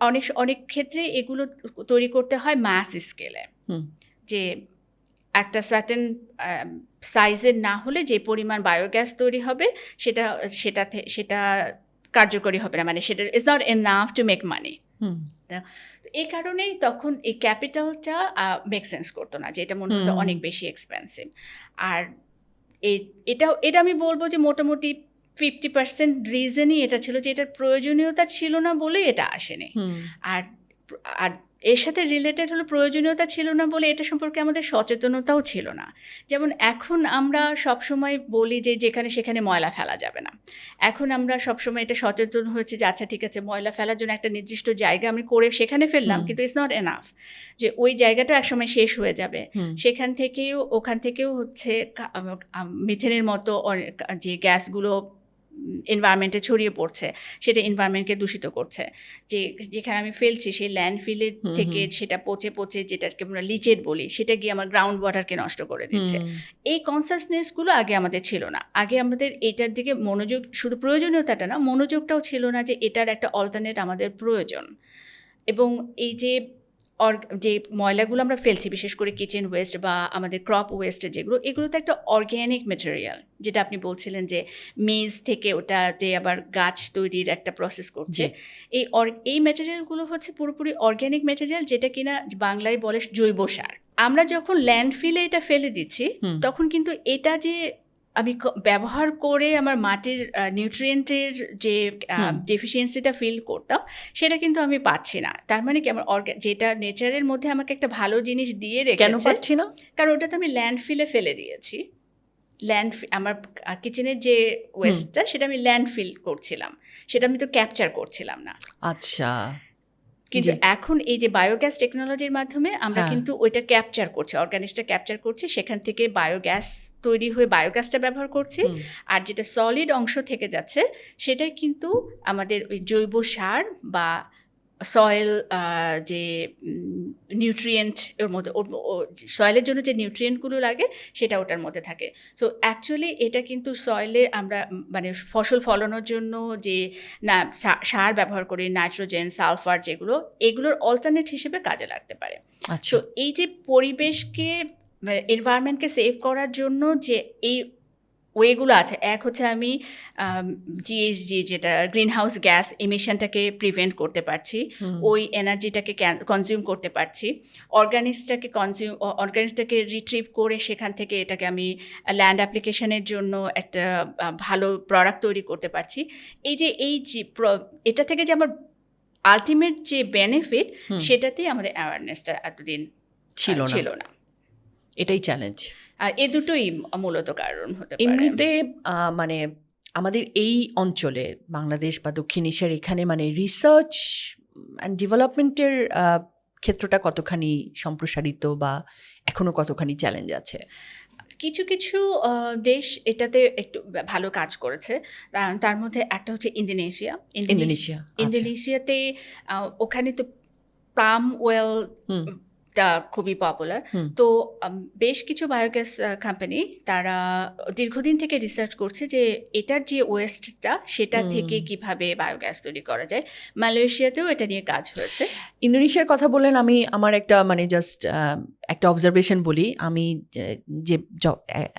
অনেক অনেক ক্ষেত্রে এগুলো তৈরি করতে হয় মাস স্কেলে, হুম যে একটা সার্টেন সাইজের না হলে যে পরিমাণ বায়োগ্যাস তৈরি হবে, সেটা সেটা কার্যকরী হবে না, মানে সেটা is not enough to make money. হুম তো এই কারণেই তখন এই ক্যাপিটালটা মেক সেন্স করতো না, যে এটা মনে হতো হুম অনেক বেশি এক্সপেন্সিভ। আর এটা আমি বলবো যে মোটামুটি 50% রিজনই এটা ছিল, যে এটার প্রয়োজনীয়তা ছিল না বলে এটা আসেনি। হুম আর আর এর সাথে রিলেটেড হলো, প্রয়োজনীয়তা ছিল না বলে এটা সম্পর্কে আমাদের সচেতনতাও ছিল না। যেমন এখন আমরা সবসময় বলি যে যেখানে সেখানে ময়লা ফেলা যাবে না। এখন আমরা সবসময় এটা সচেতন হয়েছি যে আচ্ছা ঠিক আছে, ময়লা ফেলার জন্য একটা নির্দিষ্ট জায়গা আমি করে সেখানে ফেললাম, হুম কিন্তু ইটস নট এনাফ, যে ওই জায়গাটা একসময় শেষ হয়ে যাবে। হুম ওখান থেকেও হচ্ছে মিথেনের মতো যে গ্যাসগুলো এনভায়রনমেন্টে ছড়িয়ে পড়ছে, সেটা এনভায়রনমেন্টকে দূষিত করছে। যেখানে আমি ফেলছি সেই ল্যান্ডফিলের হুম থেকে হুম সেটা পচে যেটাকে আমরা লিচেট বলি, সেটা গিয়ে আমার গ্রাউন্ড ওয়াটারকে নষ্ট করে দিচ্ছে। হুম এই কনসাসনেসগুলো আগে আমাদের ছিল না। আগে আমাদের এটার দিকে মনোযোগ, শুধু প্রয়োজনীয়তাটা না, মনোযোগটাও ছিল না, যে এটার একটা অল্টারনেট আমাদের প্রয়োজন। এবং এই যে ময়লাগুলো আমরা ফেলছি, বিশেষ করে কিচেন ওয়েস্ট বা আমাদের ক্রপ ওয়েস্ট যেগুলো, এগুলো তো একটা অর্গ্যানিক ম্যাটেরিয়াল, যেটা আপনি বলছিলেন যে মেজ থেকে ওটাতে আবার গাছ তৈরির একটা প্রসেস করছে। জি। এই ম্যাটেরিয়ালগুলো হচ্ছে পুরোপুরি অর্গ্যানিক ম্যাটেরিয়াল, যেটা কিনা বাংলায় বলে জৈব সার। আমরা যখন ল্যান্ডফিলে এটা ফেলে দিচ্ছি, হুম তখন কিন্তু এটা যে আমি ব্যবহার করে আমার মাটির নিউট্রিয়েন্টের যে হুম ডেফিসিয়েন্সিটা ফিল করতাম, সেটা কিন্তু আমি পাচ্ছি না। তার মানে কি, আমার যেটা নেচারের মধ্যে আমাকে একটা ভালো জিনিস দিয়ে কেন রেখেছে, পাচ্ছি না? কারণ ওটা তো আমি ল্যান্ডফিলে ফেলে দিয়েছি। আমার কিচেনের যে হুম ওয়েস্টটা, সেটা আমি ল্যান্ডফিল করছিলাম, সেটা আমি তো ক্যাপচার করছিলাম না। আচ্ছা। কিন্তু জি। এখন এই যে বায়োগ্যাস টেকনোলজির মাধ্যমে আমরা হ্যাঁ। কিন্তু ওইটা ক্যাপচার করছি, অর্গানিক্সটা ক্যাপচার করছি, সেখান থেকে বায়োগ্যাস তৈরি হয়ে বায়োগ্যাসটা ব্যবহার করছি। হুম। আর যেটা সলিড অংশ থেকে যাচ্ছে সেটাই কিন্তু আমাদের ওই জৈব সার বা সয়েল যে নিউট্রিয়েন্ট এর মধ্যে সয়েলের জন্য যে নিউট্রিয়েন্টগুলো লাগে সেটা ওটার মধ্যে থাকে। সো অ্যাকচুয়ালি এটা কিন্তু সয়েলে আমরা মানে ফসল ফলানোর জন্য যে না সার ব্যবহার করি, নাইট্রোজেন, সালফার, যেগুলো এগুলোর অল্টারনেট হিসেবে কাজে লাগতে পারে। আচ্ছা। সো এই যে পরিবেশকে, এনভায়রনমেন্টকে সেভ করার জন্য যে এই ওয়েগুলো আছে, এক হচ্ছে আমি জিএইচজি যেটা গ্রিন হাউস গ্যাস এমিশনটাকে প্রিভেন্ট করতে পারছি, হুম। ওই এনার্জিটাকে কনজিউম করতে পারছি, অর্গানিক্সটাকে রিট্রিভ করে সেখান থেকে এটাকে আমি ল্যান্ড অ্যাপ্লিকেশনের জন্য একটা ভালো প্রোডাক্ট তৈরি করতে পারছি। এই যে এটা থেকে যে আমার আলটিমেট যে বেনিফিট, হুম। সেটাতেই আমাদের অ্যাওয়ারনেসটা এতদিন ছিল না। এটাই চ্যালেঞ্জ। আর এ দুটোই মূলত কারণ হতে পারে। এমনিতে মানে আমাদের এই অঞ্চলে বাংলাদেশ বা দক্ষিণ এশিয়ার এখানে মানে রিসার্চ অ্যান্ড ডেভেলপমেন্টের ক্ষেত্রটা কতখানি সম্প্রসারিত বা এখনো কতখানি চ্যালেঞ্জ আছে? কিছু কিছু দেশ এটাতে একটু ভালো কাজ করেছে। তার মধ্যে একটা হচ্ছে ইন্দোনেশিয়া। ইন্দোনেশিয়া, আচ্ছা। ইন্দোনেশিয়াতে ওখানে তো পাম ওয়েল হুম। টা খুবই পপুলার। হুম। তো বেশ কিছু বায়োগ্যাস কোম্পানি তারা দীর্ঘদিন থেকে রিসার্চ করছে যে এটার যে ওয়েস্টটা সেটা থেকে কিভাবে বায়োগ্যাস তৈরি করা যায়। মালয়েশিয়াতেও এটা নিয়ে কাজ হয়েছে। ইন্দোনেশিয়ার কথা বললেন, আমি আমার একটা মানে জাস্ট একটা অবজারভেশন বলি। আমি যে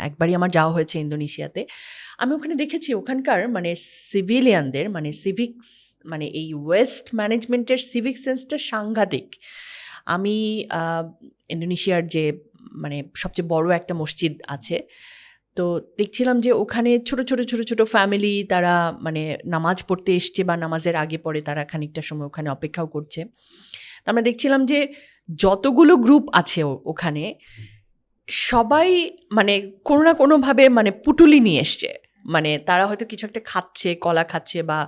একবারই আমার যাওয়া হয়েছে ইন্দোনেশিয়াতে, আমি ওখানে দেখেছি ওখানকার মানে সিভিলিয়ানদের মানে সিভিক্স মানে এই ওয়েস্ট ম্যানেজমেন্টের সিভিক সেন্সটা সাংঘাতিক। আমি ইন্দোনেশিয়ার যে মানে সবচেয়ে বড় একটা মসজিদ আছে, তো দেখছিলাম যে ওখানে ছোট ছোট ছোট ছোট ফ্যামিলি তারা মানে নামাজ পড়তে এসছে বা নামাজের আগে পরে তারা খানিকটা সময় ওখানে অপেক্ষাও করছে। তো আমরা দেখছিলাম যে যতগুলো গ্রুপ আছে ওখানে সবাই মানে কোনো না কোনোভাবে মানে পুটুলি নিয়ে এসছে। মানে তারা হয়তো কিছু একটা খাচ্ছে, কলা খাচ্ছে বা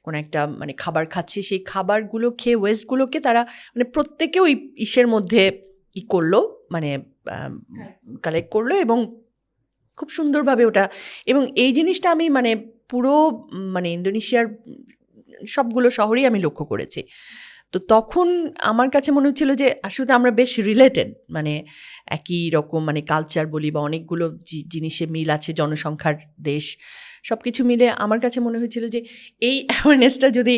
কোনো একটা মানে খাবার খাচ্ছে, সেই খাবারগুলো খেয়ে ওয়েস্টগুলোকে তারা মানে প্রত্যেকে ওই ইসের মধ্যে করলো, মানে কালেক্ট করলো এবং খুব সুন্দরভাবে ওটা। এবং এই জিনিসটা আমি মানে পুরো মানে ইন্দোনেশিয়ার সবগুলো শহরেই আমি লক্ষ্য করেছি। তো তখন আমার কাছে মনে হচ্ছিল যে আসলে আমরা বেশ রিলেটেড, মানে একই রকম মানে কালচার বলি বা অনেকগুলো জিনিসে মিল আছে, জনসংখ্যার দেশ, সব কিছু মিলে আমার কাছে মনে হয়েছিল যে এই অ্যাওয়ারনেসটা যদি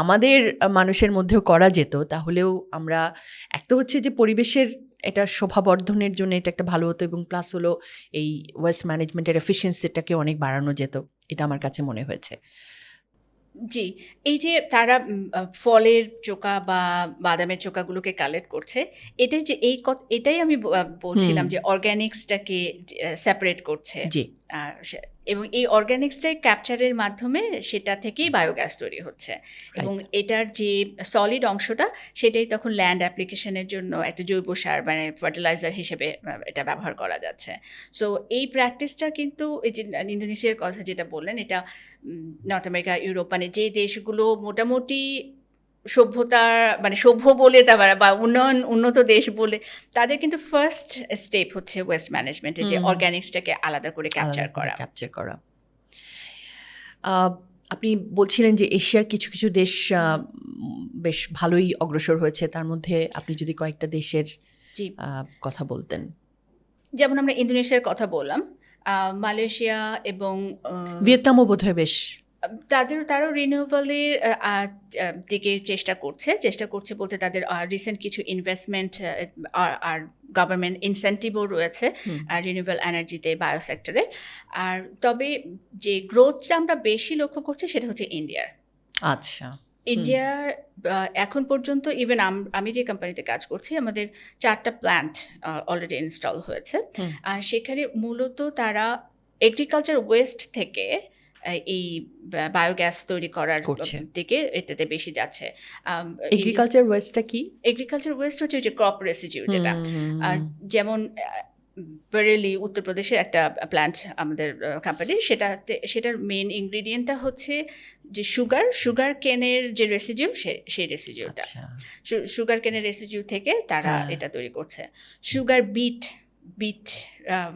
আমাদের মানুষের মধ্যেও করা যেত তাহলেও আমরা এক তো হচ্ছে যে পরিবেশের এটা শোভাবর্ধনের জন্য এটা একটা ভালো হতো, এবং প্লাস হলো এই ওয়েস্ট ম্যানেজমেন্টের এফিসিয়েন্সিটাকে অনেক বাড়ানো যেত, এটা আমার কাছে মনে হয়েছে। জি, এই যে তারা ফলের চোকা বা বাদামের চোকাগুলোকে কালেক্ট করছে, এটাই আমি বলছিলাম যে অর্গানিক্সটাকে সেপারেট করছে। জি। এবং এই অর্গানিক্সটাই ক্যাপচারের মাধ্যমে সেটা থেকেই বায়োগ্যাস তৈরি হচ্ছে। এবং এটার যে সলিড অংশটা সেটাই তখন ল্যান্ড অ্যাপ্লিকেশনের জন্য একটা জৈব সার মানে ফার্টিলাইজার হিসেবে এটা ব্যবহার করা যাচ্ছে। সো এই প্র্যাকটিসটা কিন্তু এই যে ইন্দোনেশিয়ার কথা যেটা বললেন, এটা নর্থ আমেরিকা, ইউরোপ মানে যে দেশগুলো মোটামুটি সভ্যতার মানে সভ্য বলে বা উন্নত দেশ বলে, তাদের কিন্তু ফার্স্ট স্টেপ হচ্ছে ওয়েস্ট ম্যানেজমেন্টের যে অর্গানিক্সটাকে আলাদা করে ক্যাপচার করা। আপনি বলছিলেন যে এশিয়ার কিছু কিছু দেশ বেশ ভালোই অগ্রসর হয়েছে, তার মধ্যে আপনি যদি কয়েকটা দেশের কথা বলতেন। যেমন আমরা ইন্দোনেশিয়ার কথা বললাম, মালয়েশিয়া এবং ভিয়েতনামও বোধহয় বেশ তারাও রিনিউয়েবলের দিকে চেষ্টা করছে বলতে তাদের রিসেন্ট কিছু ইনভেস্টমেন্ট আর গভর্নমেন্ট ইনসেন্টিভও রয়েছে রিনিউয়েবল এনার্জিতে, বায়োসেক্টরে। আর তবে যে গ্রোথটা আমরা বেশি লক্ষ্য করছি সেটা হচ্ছে ইন্ডিয়ার। আচ্ছা, ইন্ডিয়ার এখন পর্যন্ত ইভেন আমি যে কোম্পানিতে কাজ করছি আমাদের 4টা প্ল্যান্ট অলরেডি ইনস্টল হয়েছে। আর সেখানে মূলত তারা এগ্রিকালচার ওয়েস্ট থেকে এই বায়োগ্যাস তৈরি করার দিকে এটাতে বেশি যাচ্ছে। এগ্রিকালচার ওয়েস্টটা কি? এগ্রিকালচার ওয়েস্ট হচ্ছে যে ক্রপ রেসিডিউ, যেটা যেমন বেরেলি উত্তরপ্রদেশের একটা প্ল্যান্ট আমাদের কোম্পানি, সেটার মেইন ইনগ্রিডিয়েন্টটা হচ্ছে যে সুগার কেনের যে রেসিডিউ, সেই রেসিডিউটা, আচ্ছা সুগার কেনের রেসিডিউ থেকে তারা হ্যাঁ এটা তৈরি করছে। সুগার বিট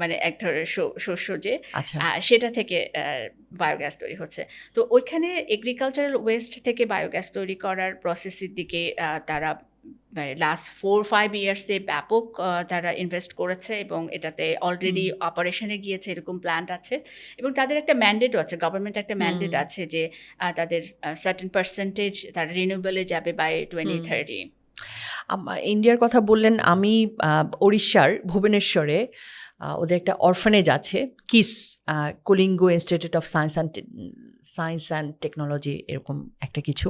মানে এক ধরনের শস্য যে, আচ্ছা সেটা থেকে বায়োগ্যাস তৈরি হচ্ছে। তো ওইখানে এগ্রিকালচারাল ওয়েস্ট থেকে বায়োগ্যাস তৈরি করার প্রসেসের দিকে তারা লাস্ট 4-5 ইয়ার্সে ব্যাপক তারা ইনভেস্ট করেছে এবং এটাতে অলরেডি অপারেশনে গিয়েছে, এরকম প্ল্যান্ট আছে। এবং তাদের একটা ম্যান্ডেটও আছে, গভর্নমেন্ট একটা ম্যান্ডেট আছে যে তাদের সার্টেন পার্সেন্টেজ তারা রিনিউয়েবলে যাবে বাই 2030। ইন্ডিয়ার কথা বললেন, আমি ওড়িশার ভুবনেশ্বরে ওদের একটা অরফানেজ আছে, kiss Kalinga institute of science and technology, এরকম একটা কিছু।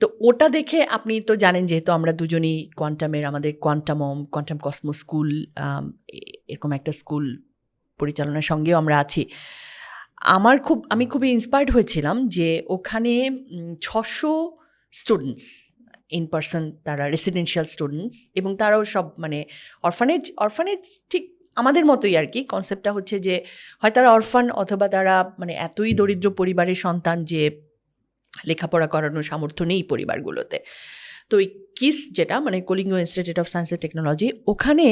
তো ওটা দেখে আপনি তো জানেন, যেহেতু আমরা দুজনই কোয়ান্টামের, আমাদের কোয়ান্টাম কসমো স্কুল এরকম একটা স্কুল পরিচালনার সঙ্গেও আমরা আছি। আমি খুবই ইন্সপায়ার্ড হয়েছিলাম যে ওখানে 600 স্টুডেন্টস ইন পার্সন, তারা রেসিডেন্সিয়াল স্টুডেন্টস, এবং তারাও সব মানে অরফানেজ ঠিক আমাদের মতোই আর কি। কনসেপ্টটা হচ্ছে যে হয় তারা অরফান, অথবা তারা মানে এতই দরিদ্র পরিবারের সন্তান যে লেখাপড়া করানোর সামর্থ্য নেই পরিবারগুলোতে। তো এই কিস যেটা মানে Kalinga institute of science and technology, ওখানে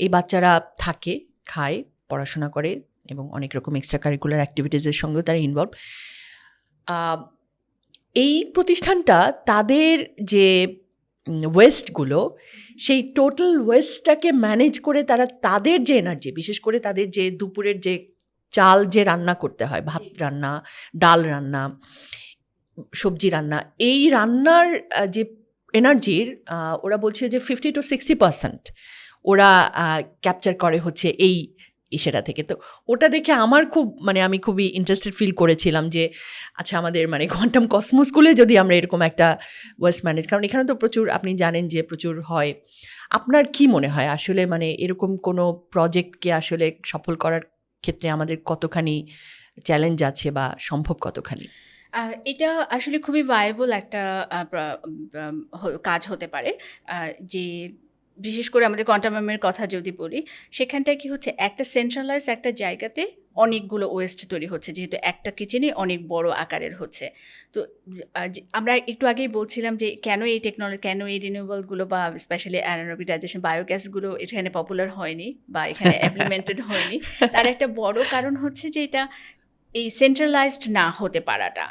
এই বাচ্চারা থাকে, খায়, পড়াশোনা করে এবং অনেক রকম এক্সট্রা কারিকুলার অ্যাক্টিভিটিসের সঙ্গেও তারা ইনভলভ। এই প্রতিষ্ঠানটা তাদের যে ওয়েস্টগুলো, সেই টোটাল ওয়েস্টটাকে ম্যানেজ করে তারা তাদের যে এনার্জি, বিশেষ করে তাদের যে দুপুরের যে চাল যে রান্না করতে হয়, ভাত রান্না, ডাল রান্না, সবজি রান্না, এই রান্নার যে এনার্জির ওরা বলছে যে 50-60% ওরা ক্যাপচার করে হচ্ছে এই সেটা থেকে। তো ওটা দেখে আমি খুবই ইন্টারেস্টেড ফিল করেছিলাম যে আচ্ছা, আমাদের মানে কোয়ান্টাম কসমো স্কুলে যদি আমরা এরকম একটা ওয়েস্ট ম্যানেজ, কারণ এখানে তো প্রচুর, আপনি জানেন যে প্রচুর হয়। আপনার কি মনে হয় আসলে মানে এরকম কোনো প্রজেক্টকে আসলে সফল করার ক্ষেত্রে আমাদের কতখানি চ্যালেঞ্জ আছে বা সম্ভব কতখানি? এটা আসলে খুবই ভায়াবল একটা কাজ হতে পারে। যে বিশেষ করে আমাদের কোয়ান্টামের কথা যদি বলি, সেখানটায় কি হচ্ছে, একটা সেন্ট্রালাইজ একটা জায়গাতে অনেকগুলো ওয়েস্ট তৈরি হচ্ছে, যেহেতু একটা কিচেনে অনেক বড় আকারের হচ্ছে। তো আমরা একটু আগেই বলছিলাম যে কেন এই রিনিউয়েবলগুলো বা স্পেশালি অ্যানারোবিক ডাইজেশন বায়োগ্যাসগুলো এখানে পপুলার হয়নি বা এখানে ইমপ্লিমেন্টেড হয়নি। তার একটা বড় কারণ হচ্ছে যে এটা এই সেন্ট্রালাইজড না হতে পারাটা।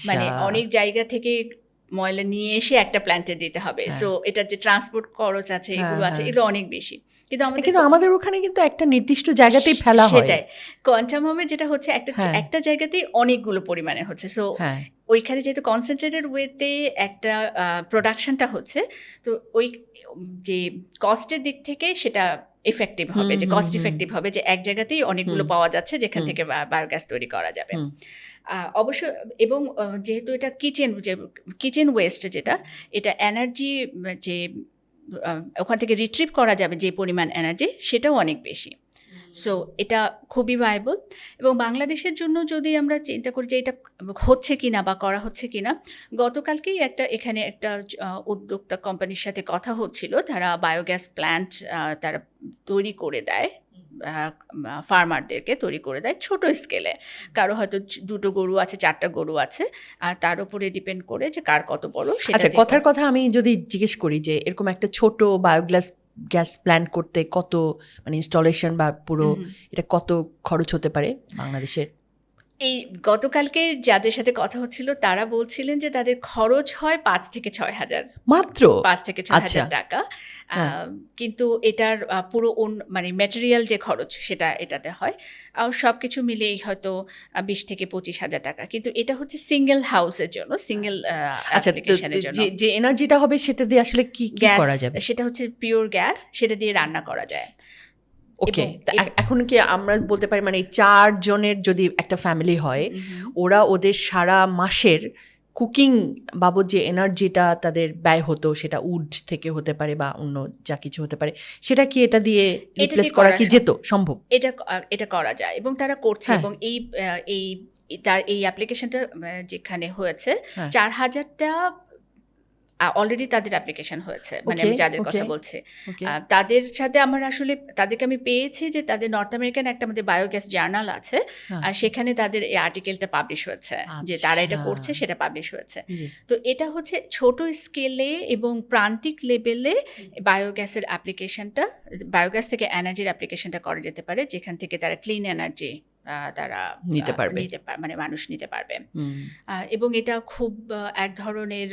মানে অনেক জায়গা থেকে ময়লা নিয়ে এসে একটা প্ল্যান্টে দিতে হবে, সো এটা যে ট্রান্সপোর্ট খরচ আছে, এগুলো আছে, এগুলো অনেক বেশি। কিন্তু আমাদের ওখানে কিন্তু একটা নির্দিষ্ট জায়গাতেই ফেলা হয়। সেটাই কোয়ান্টাম হোমে যেটা হচ্ছে, একটা জায়গাতেই অনেকগুলো পরিমাণে হচ্ছে। সো ওইখানে যেহেতু কনসেন্ট্রেটেড ওয়েতে একটা প্রোডাকশনটা হচ্ছে, তো ওই যে কস্টের দিক থেকে সেটা এফেক্টিভ হবে, যে কস্ট ইফেক্টিভ হবে, যে এক জায়গাতেই অনেকগুলো পাওয়া যাচ্ছে যেখান থেকে বায়োগ্যাস তৈরি করা যাবে। অবশ্য এবং যেহেতু এটা কিচেন ওয়েস্ট যেটা, এটা এনার্জি যে ওখান থেকে রিট্রিভ করা যাবে যে পরিমাণ এনার্জি, সেটাও অনেক বেশি। সো এটা খুবই ভায়াবল। এবং বাংলাদেশের জন্য যদি আমরা চিন্তা করি যে এটা হচ্ছে কিনা বা করা হচ্ছে কিনা, গতকালকেই এখানে একটা উদ্যোক্তা কোম্পানির সাথে কথা হচ্ছিল। তারা বায়োগ্যাস প্ল্যান্ট তারা তৈরি করে দেয়, ফার্মারদেরকে তৈরি করে দেয় ছোট স্কেলে। কারো হয়তো 2টো গরু আছে, 4টা গরু আছে, আর তার উপরে ডিপেন্ড করে যে কার কত বড়। আচ্ছা, কথার কথা আমি যদি জিজ্ঞেস করি যে এরকম একটা ছোট গ্যাস প্ল্যান্ট করতে কত মানে ইনস্টলেশন বা পুরো এটা কত খরচ হতে পারে বাংলাদেশের? এই গতকালকে যাদের সাথে কথা হচ্ছিল তারা বলছিলেন যে তাদের খরচ হয় 5 থেকে 6 হাজার, মাত্র 5 থেকে 6 হাজার টাকা। কিন্তু এটার পুরো মানে ম্যাটেরিয়াল যে খরচ সেটা এটাতে হয়, আর সব কিছু মিলেই হয়তো 20 থেকে 25 হাজার টাকা। কিন্তু এটা হচ্ছে সিঙ্গেল হাউসের জন্য, সিঙ্গেল অ্যাপ্লিকেশনের জন্য। যে এনার্জিটা হবে সেটা দিয়ে আসলে কি করা যাবে? সেটা হচ্ছে পিওর গ্যাস, সেটা দিয়ে রান্না করা যায়। ওকে, এখন কি আমরা বলতে পারি মানে 4 জনের যদি একটা ফ্যামিলি হয়, ওরা ওদের সারা মাসের কুকিং বাবদ যে এনার্জিটা তাদের ব্যয় হতো, সেটা উড থেকে হতে পারে বা অন্য যা কিছু হতে পারে, সেটা কি এটা দিয়ে রিপ্লেস করা কি যেত? সম্ভব? এটা করা যায় এবং তারা করছে। এবং এই অ্যাপ্লিকেশনটা যেখানে হয়েছে, 4000টা অলরেডি তাদের অ্যাপ্লিকেশন হয়েছে, মানে Okay, আমি যাদের কথা okay. বলছি। ওকে, তাদের সাথে আমার আসলে তাদেরকে আমি পেয়েছি যে তাদের নর্থ আমেরিকান একটা আমাদের বায়োগ্যাস জার্নাল আছে, হ্যাঁ, আর সেখানে তাদের এই আর্টিকেলটা পাবলিশ হয়েছে, যে তারা এটা আচ্ছা, করছে সেটা পাবলিশ হয়েছে। জি, তো এটা হচ্ছে ছোট স্কেলে এবং প্রান্তিক লেভেলে বায়োগ্যাসের অ্যাপ্লিকেশনটা, বায়োগ্যাস থেকে এনার্জির অ্যাপ্লিকেশনটা করা যেতে পারে, যেখান থেকে তারা ক্লিন এনার্জি তারা নিতে পারবে। মানে মানুষ নিতে পারবে। হুম, এবং এটা খুব এক ধরনের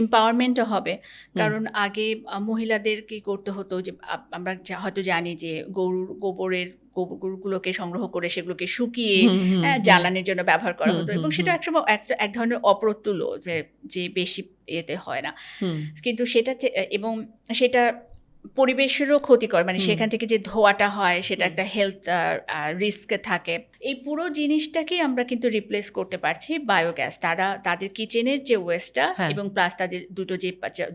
এম্পাওয়ারমেন্টও হবে, হুম, কারণ আগে মহিলাদের কি করতে হতো যে আমরা হয়তো জানি যে গোবরগুলোকে সংগ্রহ করে সেগুলোকে শুকিয়ে হুম, হুম, হুম, জ্বালানির জন্য ব্যবহার করা হুম, হতো, হুম, এবং সেটা হুম, একসময় এক ধরনের অপ্রতুল্য, যে বেশি এতে হয় না, হুম, কিন্তু এবং সেটা পরিবেশেরও ক্ষতিকর, মানে হুম, সেখান থেকে যে ধোঁয়াটা হয় সেটা হুম। একটা হেলথ রিস্ক থাকে। এই পুরো জিনিসটাকে আমরা কিন্তু রিপ্লেস করতে পারছি বায়োগ্যাস, তাদের কিচেনের যে ওয়েস্টটা হ্যাঁ, এবং প্লাস তাদের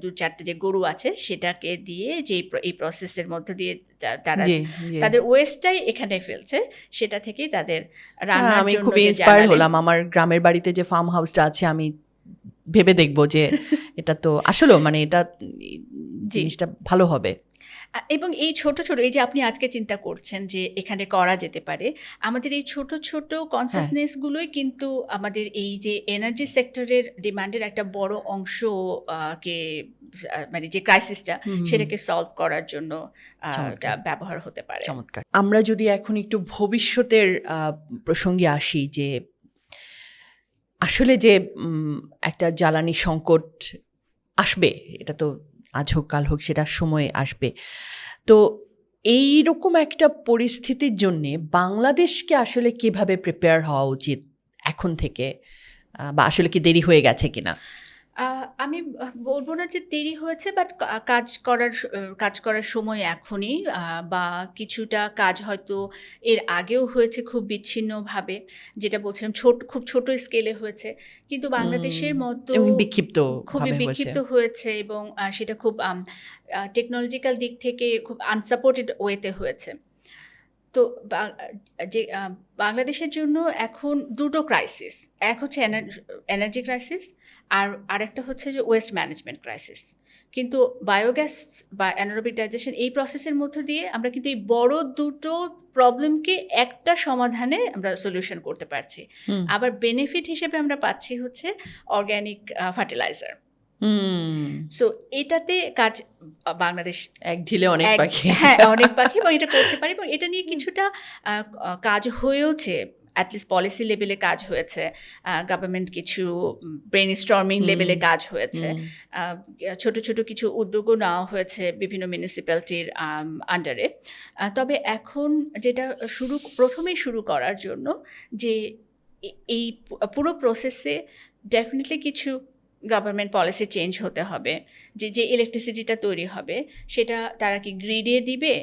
দু চারটে যে গরু আছে সেটাকে দিয়ে, যে এই প্রসেসের মধ্যে দিয়ে তারা জি, জি। তাদের ওয়েস্টটাই এখানে ফেলছে, সেটা থেকেই তাদের হ্যাঁ, রান্নার আমি জন্য খুবই যে ইন্সপায়ার জ্বালানি। হলাম। আমার গ্রামের বাড়িতে যে ফার্ম হাউসটা আছে, আমি ভেবে দেখব যে এটা তো আসলেও মানে এটা জি। জিনিসটা ভালো হবে। এবং এই ছোট এই যে আপনি আজকে চিন্তা করছেন যে এখানে করা যেতে পারে, আমাদের এই ছোট হ্যাঁ, কনসাসনেসগুলোই কিন্তু আমাদের এই যে এনার্জি সেক্টরের ডিমান্ডের একটা বড় অংশ কে মানে যে ক্রাইসিসটা হুম, হুম, হুম, সেটাকে সলভ করার জন্য চমৎকার, ব্যবহার হতে পারে। চমৎকার। আমরা যদি এখন একটু ভবিষ্যতের প্রসঙ্গে আসি, যে আসলে যে একটা জ্বালানি সংকট আসবে, এটা তো আজ হোক কাল হোক সেটার সময় আসবে। তো এইরকম একটা পরিস্থিতির জন্যে বাংলাদেশকে আসলে কিভাবে প্রিপেয়ার হওয়া উচিত এখন থেকে, বা আসলে কি দেরি হয়ে গেছে কিনা? আমি বলব না যে দেরি হয়েছে, বাট কাজ করার সময় এখনই, বা কিছুটা কাজ হয়তো এর আগেও হয়েছে খুব বিচ্ছিন্নভাবে, যেটা বলছিলাম খুব ছোট স্কেলে হয়েছে, কিন্তু বাংলাদেশের মতো এবং বিক্ষিপ্ত খুবই ভাবে হয়েছে। বিক্ষিপ্ত হয়েছে, এবং সেটা খুব টেকনোলজিক্যাল দিক থেকে খুব আনসাপোর্টেড ওয়েতে হয়েছে। তো যে বাংলাদেশের জন্য এখন দুটো ক্রাইসিস, এক হচ্ছে এনার্জি ক্রাইসিস, আর আরেকটা হচ্ছে যে ওয়েস্ট ম্যানেজমেন্ট ক্রাইসিস। কিন্তু বায়োগ্যাস বা অ্যানারোবিক ডাইজেশন এই প্রসেসের মধ্য দিয়ে আমরা কিন্তু এই বড় দুটো প্রবলেমকে একটা সমাধানে আমরা সলিউশন করতে পারছি। হুম, আবার বেনিফিট হিসেবে আমরা পাচ্ছি হচ্ছে অর্গ্যানিক ফার্টিলাইজার। হুম, সো এটাতে কাজ বাংলাদেশ এক ঢিলে অনেক পাখি। হ্যাঁ, অনেক পাখি, এবং এটা করতে পারি, এবং এটা নিয়ে কিছুটা কাজ হয়েওছে, অ্যাটলিস্ট পলিসি লেভেলে কাজ হয়েছে, গভর্নমেন্ট কিছু ব্রেন স্টর্মিং লেভেলে কাজ হয়েছে, ছোট ছোট কিছু উদ্যোগও নেওয়া হয়েছে বিভিন্ন মিউনিসিপ্যালিটির আন্ডারে। তবে এখন যেটা প্রথমেই শুরু করার জন্য, যে এই পুরো প্রসেসে ডেফিনেটলি কিছু গভর্নমেন্ট পলিসি চেঞ্জ হতে হবে, যে ইলেকট্রিসিটিটা তৈরি হবে সেটা তারা কি গ্রিডে দিবে,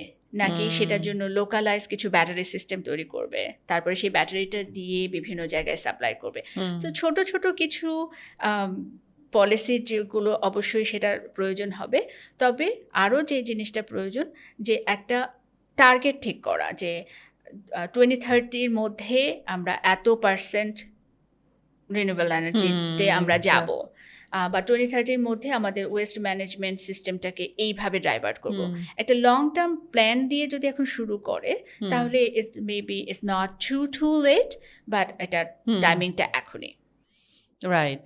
নাকি সেটার জন্য লোকালাইজ কিছু ব্যাটারি সিস্টেম তৈরি করবে, তারপরে সেই ব্যাটারিটা দিয়ে বিভিন্ন জায়গায় সাপ্লাই করবে। তো ছোট ছোট কিছু পলিসি যেগুলো অবশ্যই সেটার প্রয়োজন হবে। তবে আরও যে জিনিসটা প্রয়োজন, যে একটা টার্গেট ঠিক করা, যে 2030 মধ্যে আমরা এত% রিনিউয়েবল এনার্জিতে আমরা যাব, বা 2030 মধ্যে আমাদের ওয়েস্ট ম্যানেজমেন্ট সিস্টেমটাকে এইভাবে ডাইভার্ট করব। একটা লং টার্ম প্ল্যান দিয়ে যদি এখন শুরু করে, তাহলে it's not too late, but এটার টাইমিংটা এখনই। রাইট।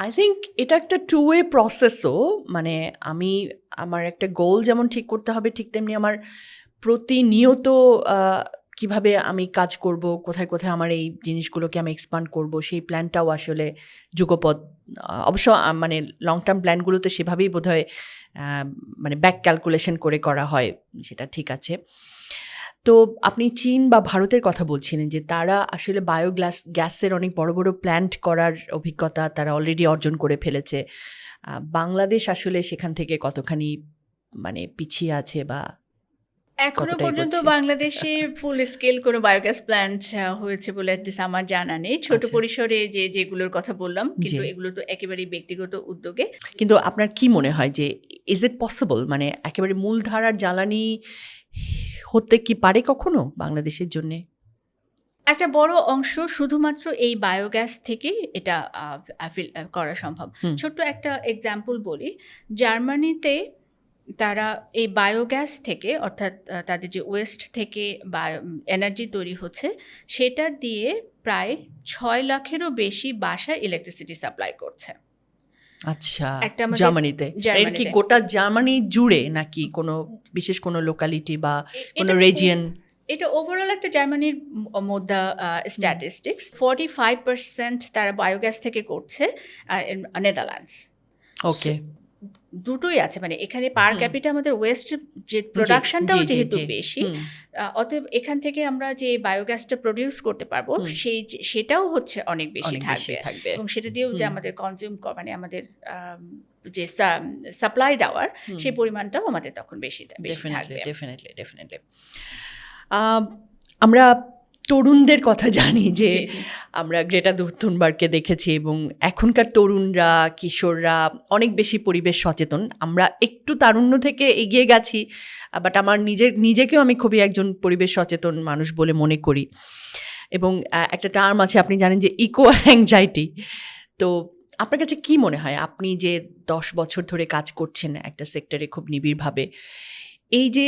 আই থিঙ্ক এটা একটা টু ওয়ে প্রসেসও। মানে আমার একটা গোল যেমন ঠিক করতে হবে, ঠিক তেমনি আমার প্রতিনিয়ত কিভাবে আমি কাজ করব, কোথায় কোথায় আমার এই জিনিসগুলোকে আমি এক্সপান্ড করব, সেই প্ল্যানটাও আসলে যুগপৎ। অবশ্য মানে লং টার্ম প্ল্যানগুলোতে সেভাবেই বোধহয় মানে ব্যাক ক্যালকুলেশন করে করা হয়, সেটা ঠিক আছে। তো আপনি চীন বা ভারতের কথা বলছিলেন যে তারা আসলে গ্যাসের অনেক বড় বড় প্ল্যান্ট করার অভিজ্ঞতা তারা অলরেডি অর্জন করে ফেলেছে। বাংলাদেশ আসলে সেখান থেকে কতখানি মানে পিছিয়ে আছে, বা এখনো কতটা পর্যন্ত এগোচ্ছে? বাংলাদেশে ফুল স্কেল কোনো বায়োগ্যাস প্ল্যান্ট হয়েছে বলে অ্যাটলিস্ট আমার জানা নেই। ছোট আচ্ছা, পরিসরে যেগুলোর কথা বললাম, জি। কিন্তু এগুলো তো একেবারেই ব্যক্তিগত উদ্যোগে। কিন্তু আপনার কি মনে হয় যে ইজ ইট পসিবল, মানে একেবারে মূলধারার জ্বালানি হতে কি পারে কখনো বাংলাদেশের জন্যে? একটা বড় অংশ শুধুমাত্র এই বায়োগ্যাস থেকেই এটা করা সম্ভব। ছোট্ট একটা এক্সাম্পল বলি, জার্মানিতে তারা এই বায়োগ্যাস থেকে, অর্থাৎ তাদের যে ওয়েস্ট থেকে এনার্জি তৈরি হচ্ছে, সেটা দিয়ে প্রায় 6 লাখেরও বেশি বাসায় ইলেকট্রিসিটি সাপ্লাই করছে। আচ্ছা, একটা আমাদের জার্মানিতে এর কি জার্মানিতে। গোটা জার্মানি জুড়ে নাকি কোনো বিশেষ কোনো লোকালিটি বা কোনো রিজিয়ন? এটা ওভারঅল একটা জার্মানির মধ্যে স্ট্যাটিস্টিক্স। 45% তারা বায়োগ্যাস থেকে করছে নেদারল্যান্ডস। ওকে, দুটোই আছে, মানে এখানে পার ক্যাপিটা আমাদের ওয়েস্ট যে প্রোডাকশনটাও যেহেতু বেশি, অতএব এখান থেকে আমরা যে বায়োগ্যাসটা প্রডিউস করতে পারবো সেটাও হচ্ছে অনেক বেশি থাকবে, এবং সেটা দিয়েও যে আমাদের কনজিউম মানে আমাদের যে সাপ্লাই দেওয়ার সেই পরিমাণটাও আমাদের তখন বেশি থাকবে। ডেফিনেটলি। আমরা তরুণদের কথা জানি যে আমরা গ্রেটা থুনবার্গকে দেখেছি, এবং এখনকার তরুণরা, কিশোররা অনেক বেশি পরিবেশ সচেতন। আমরা একটু তারুণ্য থেকে এগিয়ে গেছি, বাট আমার নিজেকেও আমি খুবই একজন পরিবেশ সচেতন মানুষ বলে মনে করি। এবং একটা টার্ম আছে, আপনি জানেন, যে ইকো অ্যাংজাইটি। তো আপনার কাছে কি মনে হয়, আপনি যে 10 বছর ধরে কাজ করছেন একটা সেক্টরে খুব নিবিড়ভাবে, এই যে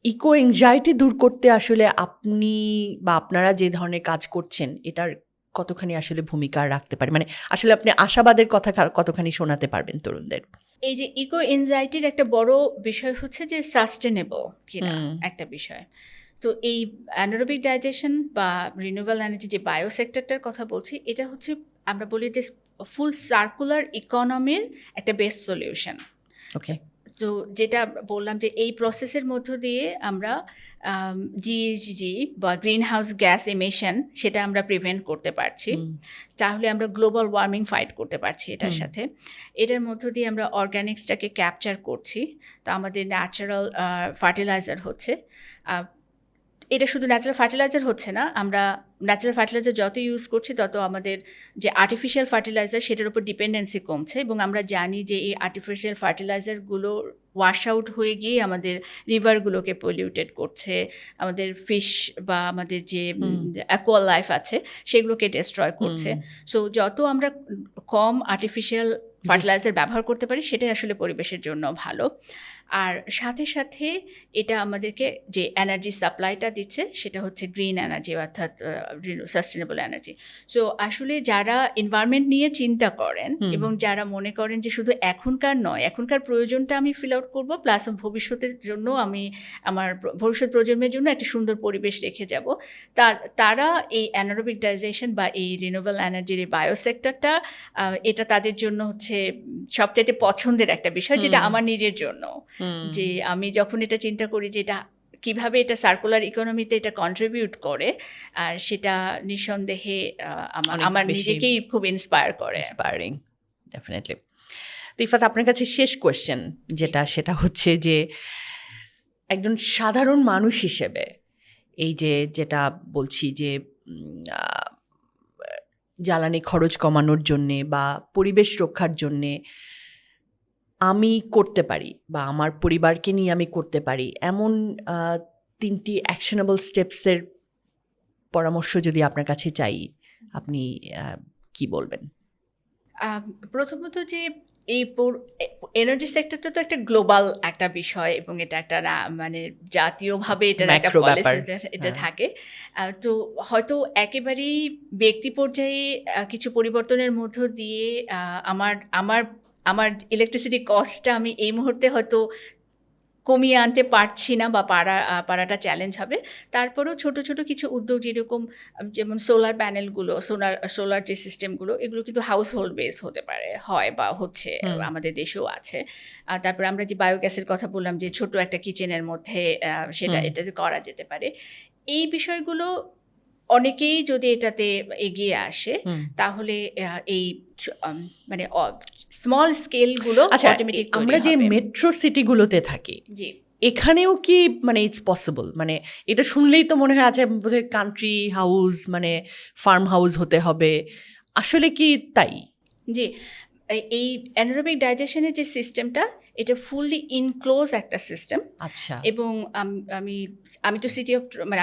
ইকো অ্যাংজাইটি দূর করতে আসলে আপনি বা আপনারা যে ধরনের কাজ করছেন এটার কতখানি আসলে ভূমিকা রাখতে পারে, মানে আসলে আপনি আশাবাদের কথা কতখানি শোনাতে পারবেন তরুণদের? এই যে ইকো এনজাইটির একটা বড় বিষয় হচ্ছে যে সাস্টেনেবল কিনা একটা বিষয়। তো এই অ্যানারোবিক ডাইজেশন বা রিনিউয়েবল এনার্জি যে বায়ো সেক্টরটার কথা বলছি, এটা হচ্ছে আমরা বলি যে ফুল সার্কুলার ইকোনমির একটা বেস্ট সলিউশন। ওকে, তো যেটা বললাম যে এই প্রসেসের মধ্য দিয়ে আমরা জিএইচজি বা গ্রিন হাউস গ্যাস এমিশন সেটা আমরা প্রিভেন্ট করতে পারছি। তাহলে আমরা গ্লোবাল ওয়ার্মিং ফাইট করতে পারছি এটার সাথে। এটার মধ্য দিয়ে আমরা অর্গ্যানিক্সটাকে ক্যাপচার করছি, তো আমাদের ন্যাচারাল ফার্টিলাইজার হচ্ছে। এটা শুধু ন্যাচারাল ফার্টিলাইজার হচ্ছে না, আমরা ন্যাচারাল ফার্টিলাইজার যত ইউজ করছি তত আমাদের যে আর্টিফিশিয়াল ফার্টিলাইজার সেটার উপর ডিপেন্ডেন্সি কমছে, এবং আমরা জানি যে এই আর্টিফিশিয়াল ফার্টিলাইজারগুলো ওয়াশ আউট হয়ে গিয়ে আমাদের রিভারগুলোকে পলিউটেড করছে, আমাদের ফিশ বা আমাদের যে অ্যাকোয়া লাইফ আছে সেগুলোকে ডিস্ট্রয় করছে। সো যত আমরা কম আর্টিফিশিয়াল ফার্টিলাইজার ব্যবহার করতে পারি সেটাই আসলে পরিবেশের জন্য ভালো। আর সাথে সাথে এটা আমাদেরকে যে এনার্জি সাপ্লাইটা দিচ্ছে সেটা হচ্ছে গ্রিন এনার্জি, অর্থাৎ সাস্টেনেবল এনার্জি। সো আসলে যারা এনভায়রনমেন্ট নিয়ে চিন্তা করেন এবং যারা মনে করেন যে শুধু এখনকার নয়, এখনকার প্রয়োজনটা আমি ফিল আউট করবো, প্লাস ভবিষ্যতের জন্য আমি আমার ভবিষ্যৎ প্রজন্মের জন্য একটা সুন্দর পরিবেশ রেখে যাব, তারা এই অ্যানারোবিক ডাইজেশন বা এই রিনিউয়েবল এনার্জির এই বায়ো সেক্টরটা এটা তাদের জন্য হচ্ছে সবচাইতে পছন্দের একটা বিষয়, যেটা আমার নিজের জন্য। যে আমি যখন এটা চিন্তা করি যে এটা কিভাবে এটা সার্কুলার ইকোনমিতে এটা কন্ট্রিবিউট করে, আর সেটা নিঃসন্দেহে আমার নিজেকেই খুব ইন্সপায়ার করে। Inspiring, definitely. ইফাত, আপনার কাছে শেষ কোয়েশ্চেন সেটা হচ্ছে যে একজন সাধারণ মানুষ হিসেবে এই যেটা বলছি যে জ্বালানি খরচ কমানোর জন্যে বা পরিবেশ রক্ষার জন্যে আমি করতে পারি বা আমার পরিবারকে নিয়ে আমি করতে পারি এমন 3টি অ্যাকশনেবল স্টেপসের পরামর্শ যদি আপনার কাছে চাই, আপনি কি বলবেন? প্রথমত যে এই এনার্জি সেক্টরটা তো একটা গ্লোবাল একটা বিষয়, এবং এটা একটা মানে জাতীয়ভাবে এটার একটা পলিসি এটা থাকে। তো হয়তো একেবারেই ব্যক্তি পর্যায়ে কিছু পরিবর্তনের মধ্য দিয়ে আমার ইলেকট্রিসিটি কস্টটা আমি এই মুহূর্তে হয়তো কমিয়ে আনতে পারছি না, বা পারাটা চ্যালেঞ্জ হবে। তারপরেও ছোট ছোট কিছু উদ্যোগ, যেমন সোলার প্যানেলগুলো, সোলার যে সিস্টেমগুলো, এগুলো কিন্তু হাউস হোল্ড বেস হতে পারে, হয় বা হচ্ছে, আমাদের দেশেও আছে। তারপরে আমরা যে বায়োগ্যাসের কথা বললাম, যে ছোট একটা কিচেনের মধ্যে এটাতে করা যেতে পারে। এই বিষয়গুলো অনেকেই যদি এটাতে এগিয়ে আসে, তাহলে এই মানে স্মল স্কেলগুলো অটোমেটিক। আমরা যে মেট্রো সিটিগুলোতে থাকি, জি, এখানেও কি মানে ইটস পসিবল? মানে এটা শুনলেই তো মনে হয় আচ্ছা বোধহয় কান্ট্রি হাউস মানে ফার্ম হাউস হতে হবে, আসলে কি তাই? জি, এই অ্যানারোবিক ডাইজেশনের যে সিস্টেমটা, এটা ফুললি ইনক্লোজ একটা সিস্টেম। আচ্ছা, এবং আমি আমি তো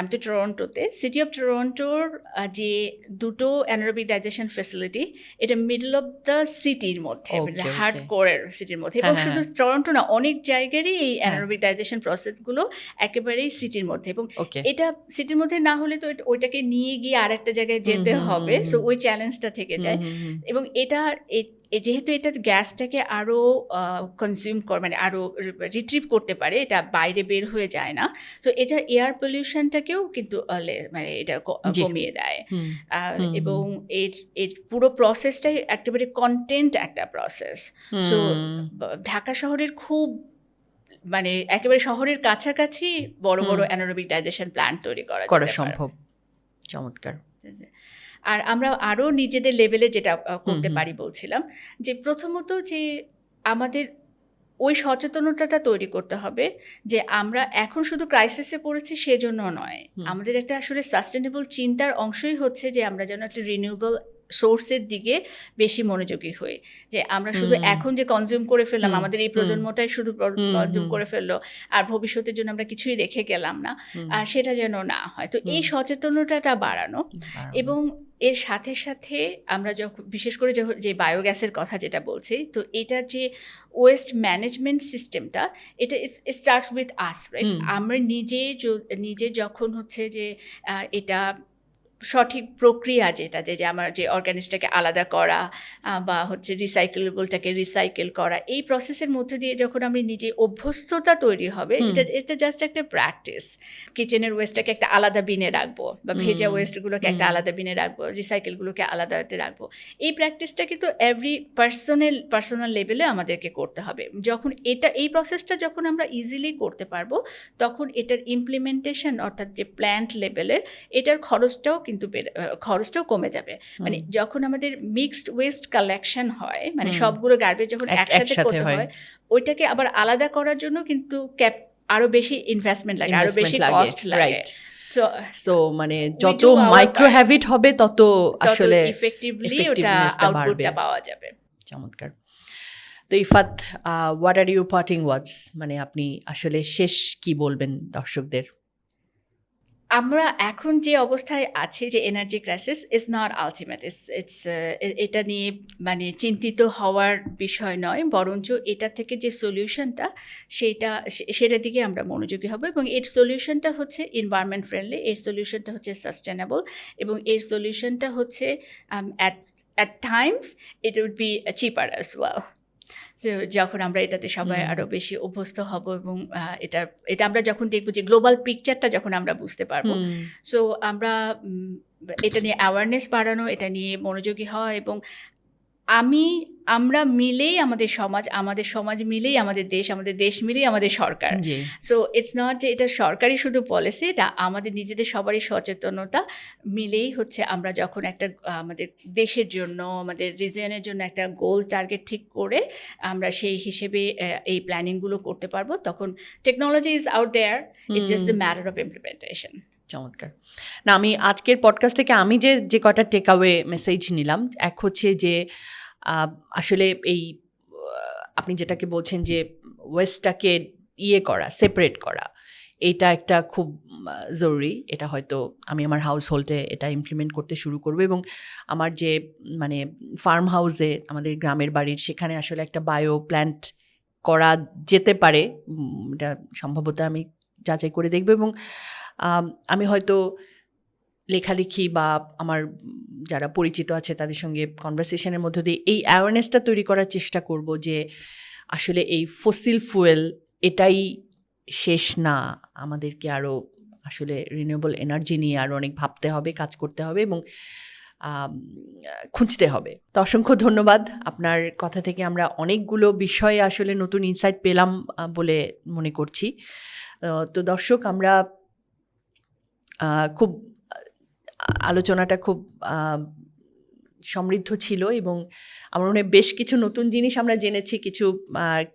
আমি তো টরন্টোতে, সিটি অফ টরন্টোর যে দুটো অ্যানারোবিক ডাইজেশন ফ্যাসিলিটি, এটা মিডল অফ দ্য সিটির মধ্যে, ওকে, হার্ড ওকে। কোরের সিটির মধ্যে। হ্যাঁ, এবং হ্যাঁ, শুধু হ্যাঁ। টরন্টো না, অনেক জায়গারই এই হ্যাঁ। অ্যানারোবিক ডাইজেশন প্রসেসগুলো একেবারেই সিটির মধ্যে। এবং ওকে। এটা সিটির মধ্যে না হলে তো ওইটাকে নিয়ে গিয়ে আরেকটা জায়গায় হুম, যেতে হুম, হবে, হুম, সো হুম। ওই চ্যালেঞ্জটা থেকে হুম, যায়। হুম, হুম। এবং যেহেতু এটা গ্যাসটাকে আরও কনজিউম করে, মানে আরও রিট্রিভ করতে পারে, এটা বাইরে বের হয়ে যায় না। সো এটা এয়ার পলিউশনটাকেও কিন্তু মানে এটা জি। কমিয়ে দেয়। হুম, হুম, এবং হুম। এর এর পুরো প্রসেসটাই একেবারে কন্টেন্ট একটা প্রসেস। সো হুম, ঢাকা শহরের খুব, মানে একেবারে শহরের কাছাকাছি বড় হুম। বড় অ্যানারোবিক ডাইজেশন প্ল্যান্ট তৈরি করা করা যেতে পারে। সম্ভব। চমৎকার। আর আমরা আরও নিজেদের লেভেলে যেটা হুম, করতে হুম। পারি বলছিলাম, যে প্রথমত যে আমাদের ওই সচেতনতাটা তৈরি করতে হবে যে আমরা এখন শুধু ক্রাইসিসে পড়েছি সেজন্য নয়, হুম। আমাদের একটা আসলে সাস্টেনেবল চিন্তার অংশই হচ্ছে যে আমরা যেন একটা রিনিউয়েবল সোর্সের দিকে বেশি মনোযোগী হই। যে আমরা শুধু হুম। এখন যে কনজিউম করে ফেললাম, হুম, আমাদের এই হুম। প্রজন্মটাই শুধু হুম, কনজিউম হুম। করে ফেললো, আর ভবিষ্যতের জন্য আমরা কিছুই রেখে গেলাম না, হুম, সেটা যেন না হয়। তো এই হুম। সচেতনতাটা বাড়ানো। বাড়ানো। এবং এর সাথে সাথে আমরা যখন বিশেষ করে যে বায়োগ্যাসের কথা যেটা বলছি, তো এটার যে ওয়েস্ট ম্যানেজমেন্ট সিস্টেমটা, এটা স্টার্টস উইথ আস, রাইট? হুম, আমরা নিজে যখন হচ্ছে যে এটা সঠিক প্রক্রিয়া যেটা, যে আমার যে অর্গানিজটাকে আলাদা করা, বা হচ্ছে রিসাইকেলেবলটাকে রিসাইকেল করা, এই প্রসেসের মধ্যে দিয়ে যখন আমি নিজে অভ্যস্ততা তৈরি হবে, হুম। এটা এটা জাস্ট একটা প্র্যাকটিস। কিচেনের ওয়েস্টটাকে একটা আলাদা বিনে রাখবো, বা ভেজা হুম, ওয়েস্টগুলোকে একটা হুম। আলাদা বিনে রাখবো, রিসাইকেলগুলোকে আলাদাতে রাখবো। এই প্র্যাকটিসটা কিন্তু এভরি পার্সোনাল লেভেলে আমাদেরকে করতে হবে। যখন এই প্রসেসটা যখন আমরা ইজিলি করতে পারবো, তখন এটার ইমপ্লিমেন্টেশন, অর্থাৎ যে প্ল্যান্ট লেভেলের, এটার খরচটাও কমে যাবে। মানে হুম। যখন আমাদের মিক্সড ওয়েস্ট কালেকশন হয়, মানে হুম। সবগুলো গার্বেজ যখন একসাথে একসাথে করতে হয়। হয়, ওইটাকে আবার আলাদা করার জন্য কিন্তু আরো বেশি ইনভেস্টমেন্ট লাগে, আরো ইনভেস্টমেন্ট বেশি লাগে। কস্ট লাগে। রাইট। সো সো মানে উই যত do our micro part, habit হবে তত তত আসলে ইফেক্টিভলি ওটা effectiveness-টা বাড়বে। আউটপুটটা পাওয়া যাবে। চমৎকার। তো Ifat, what are you parting words? মানে আপনি আসলে শেষ কি বলবেন দর্শকদের? আমরা এখন যে অবস্থায় আছি, যে energy crisis is not ultimate, it's এটা নিয়ে মানে চিন্তিত হওয়ার বিষয় নয়, বরঞ্চ এটা থেকে যে সলিউশনটা, সেটার দিকে আমরা মনোযোগী হব। এবং এর সলিউশনটা হচ্ছে এনভায়রনমেন্ট ফ্রেন্ডলি, এর সলিউশনটা হচ্ছে সাস্টেনেবল, এবং এর সলিউশনটা হচ্ছে at times it would be cheaper as well. যখন আমরা এটাতে সবাই আরো বেশি অভ্যস্ত হব, এবং এটা আমরা যখন দেখবো যে গ্লোবাল পিকচারটা যখন আমরা বুঝতে পারবো, হুম। সো আমরা এটা নিয়ে অ্যাওয়ারনেস বাড়ানো, এটা নিয়ে মনোযোগী হওয়া, এবং আমরা মিলেই আমাদের সমাজ মিলেই আমাদের দেশ মিলেই আমাদের সরকার। জি। সো ইটস নট যে এটা সরকারি শুধু পলিসি, এটা আমাদের নিজেদের সবারই সচেতনতা মিলেই হচ্ছে আমরা যখন একটা আমাদের দেশের জন্য, আমাদের রিজিয়নের জন্য একটা গোল টার্গেট ঠিক করে আমরা সেই হিসেবে এই প্ল্যানিংগুলো করতে পারবো, তখন technology is out there, it's just the matter of implementation. চমৎকার। না, আমি আজকের পডকাস্ট থেকে আমি যে কটা টেক অ্যাওয়ে মেসেজ নিলাম, এক হচ্ছে যে আসলে এই আপনি যেটাকে বলছেন যে ওয়েস্টটাকে সেপারেট করা, এইটা একটা খুব জরুরি। এটা হয়তো আমি আমার হাউস হোল্ডে এটা ইমপ্লিমেন্ট করতে শুরু করবো, এবং আমার যে মানে ফার্ম হাউসে আমাদের গ্রামের বাড়ির সেখানে আসলে একটা বায়ো প্ল্যান্ট করা যেতে পারে, এটা সম্ভবত আমি যাচাই করে দেখব। এবং আমি হয়তো লেখালেখি বা আমার যারা পরিচিত আছে তাদের সঙ্গে কনভারসেশনের মধ্য দিয়ে এই অ্যাওয়ারনেসটা তৈরি করার চেষ্টা করব যে আসলে এই ফসিল ফুয়েল এটাই শেষ না, আমাদেরকে আরও আসলে রিনিউয়েবল এনার্জি নিয়ে আরও অনেক ভাবতে হবে, কাজ করতে হবে, এবং খুঁজতে হবে। তো অসংখ্য ধন্যবাদ। আপনার কথা থেকে আমরা অনেকগুলো বিষয়ে আসলে নতুন ইনসাইট পেলাম বলে মনে করছি। তো দর্শক, আমরা খুব আলোচনাটা খুব সমৃদ্ধ ছিল, এবং আমার মনে হয় বেশ কিছু নতুন জিনিস আমরা জেনেছি, কিছু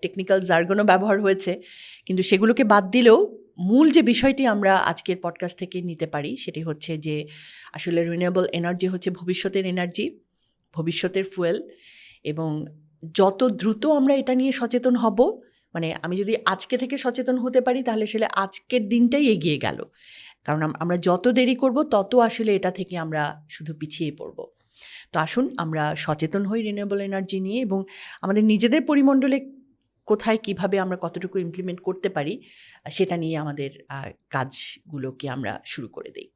টেকনিক্যাল জার্গনও ব্যবহার হয়েছে, কিন্তু সেগুলোকে বাদ দিলেও মূল যে বিষয়টি আমরা আজকের পডকাস্ট থেকে নিতে পারি সেটি হচ্ছে যে আসলে রিনিউয়েবল এনার্জি হচ্ছে ভবিষ্যতের এনার্জি, ভবিষ্যতের ফুয়েল, এবং যত দ্রুত আমরা এটা নিয়ে সচেতন হব, মানে আমি যদি আজকে থেকে সচেতন হতে পারি তাহলে আসলে আজকের দিনটাই এগিয়ে গেল। কারণ আমরা যত দেরি করব তত আসলে এটা থেকে আমরা শুধু পিছিয়ে পড়ব। তো আসুন আমরা সচেতন হই রিনিউয়েবল এনার্জি নিয়ে, এবং আমাদের নিজেদের পরিমণ্ডলে কোথায় কিভাবে আমরা কতটুকু ইমপ্লিমেন্ট করতে পারি সেটা নিয়ে আমাদের কাজগুলোকে আমরা শুরু করে দেই।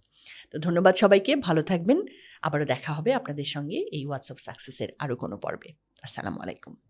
তো ধন্যবাদ সবাইকে, ভালো থাকবেন। আবারও দেখা হবে আপনাদের সঙ্গে এই ওয়াটস অফ সাকসেসের আরও কোনো পর্বে। আসসালামু আলাইকুম।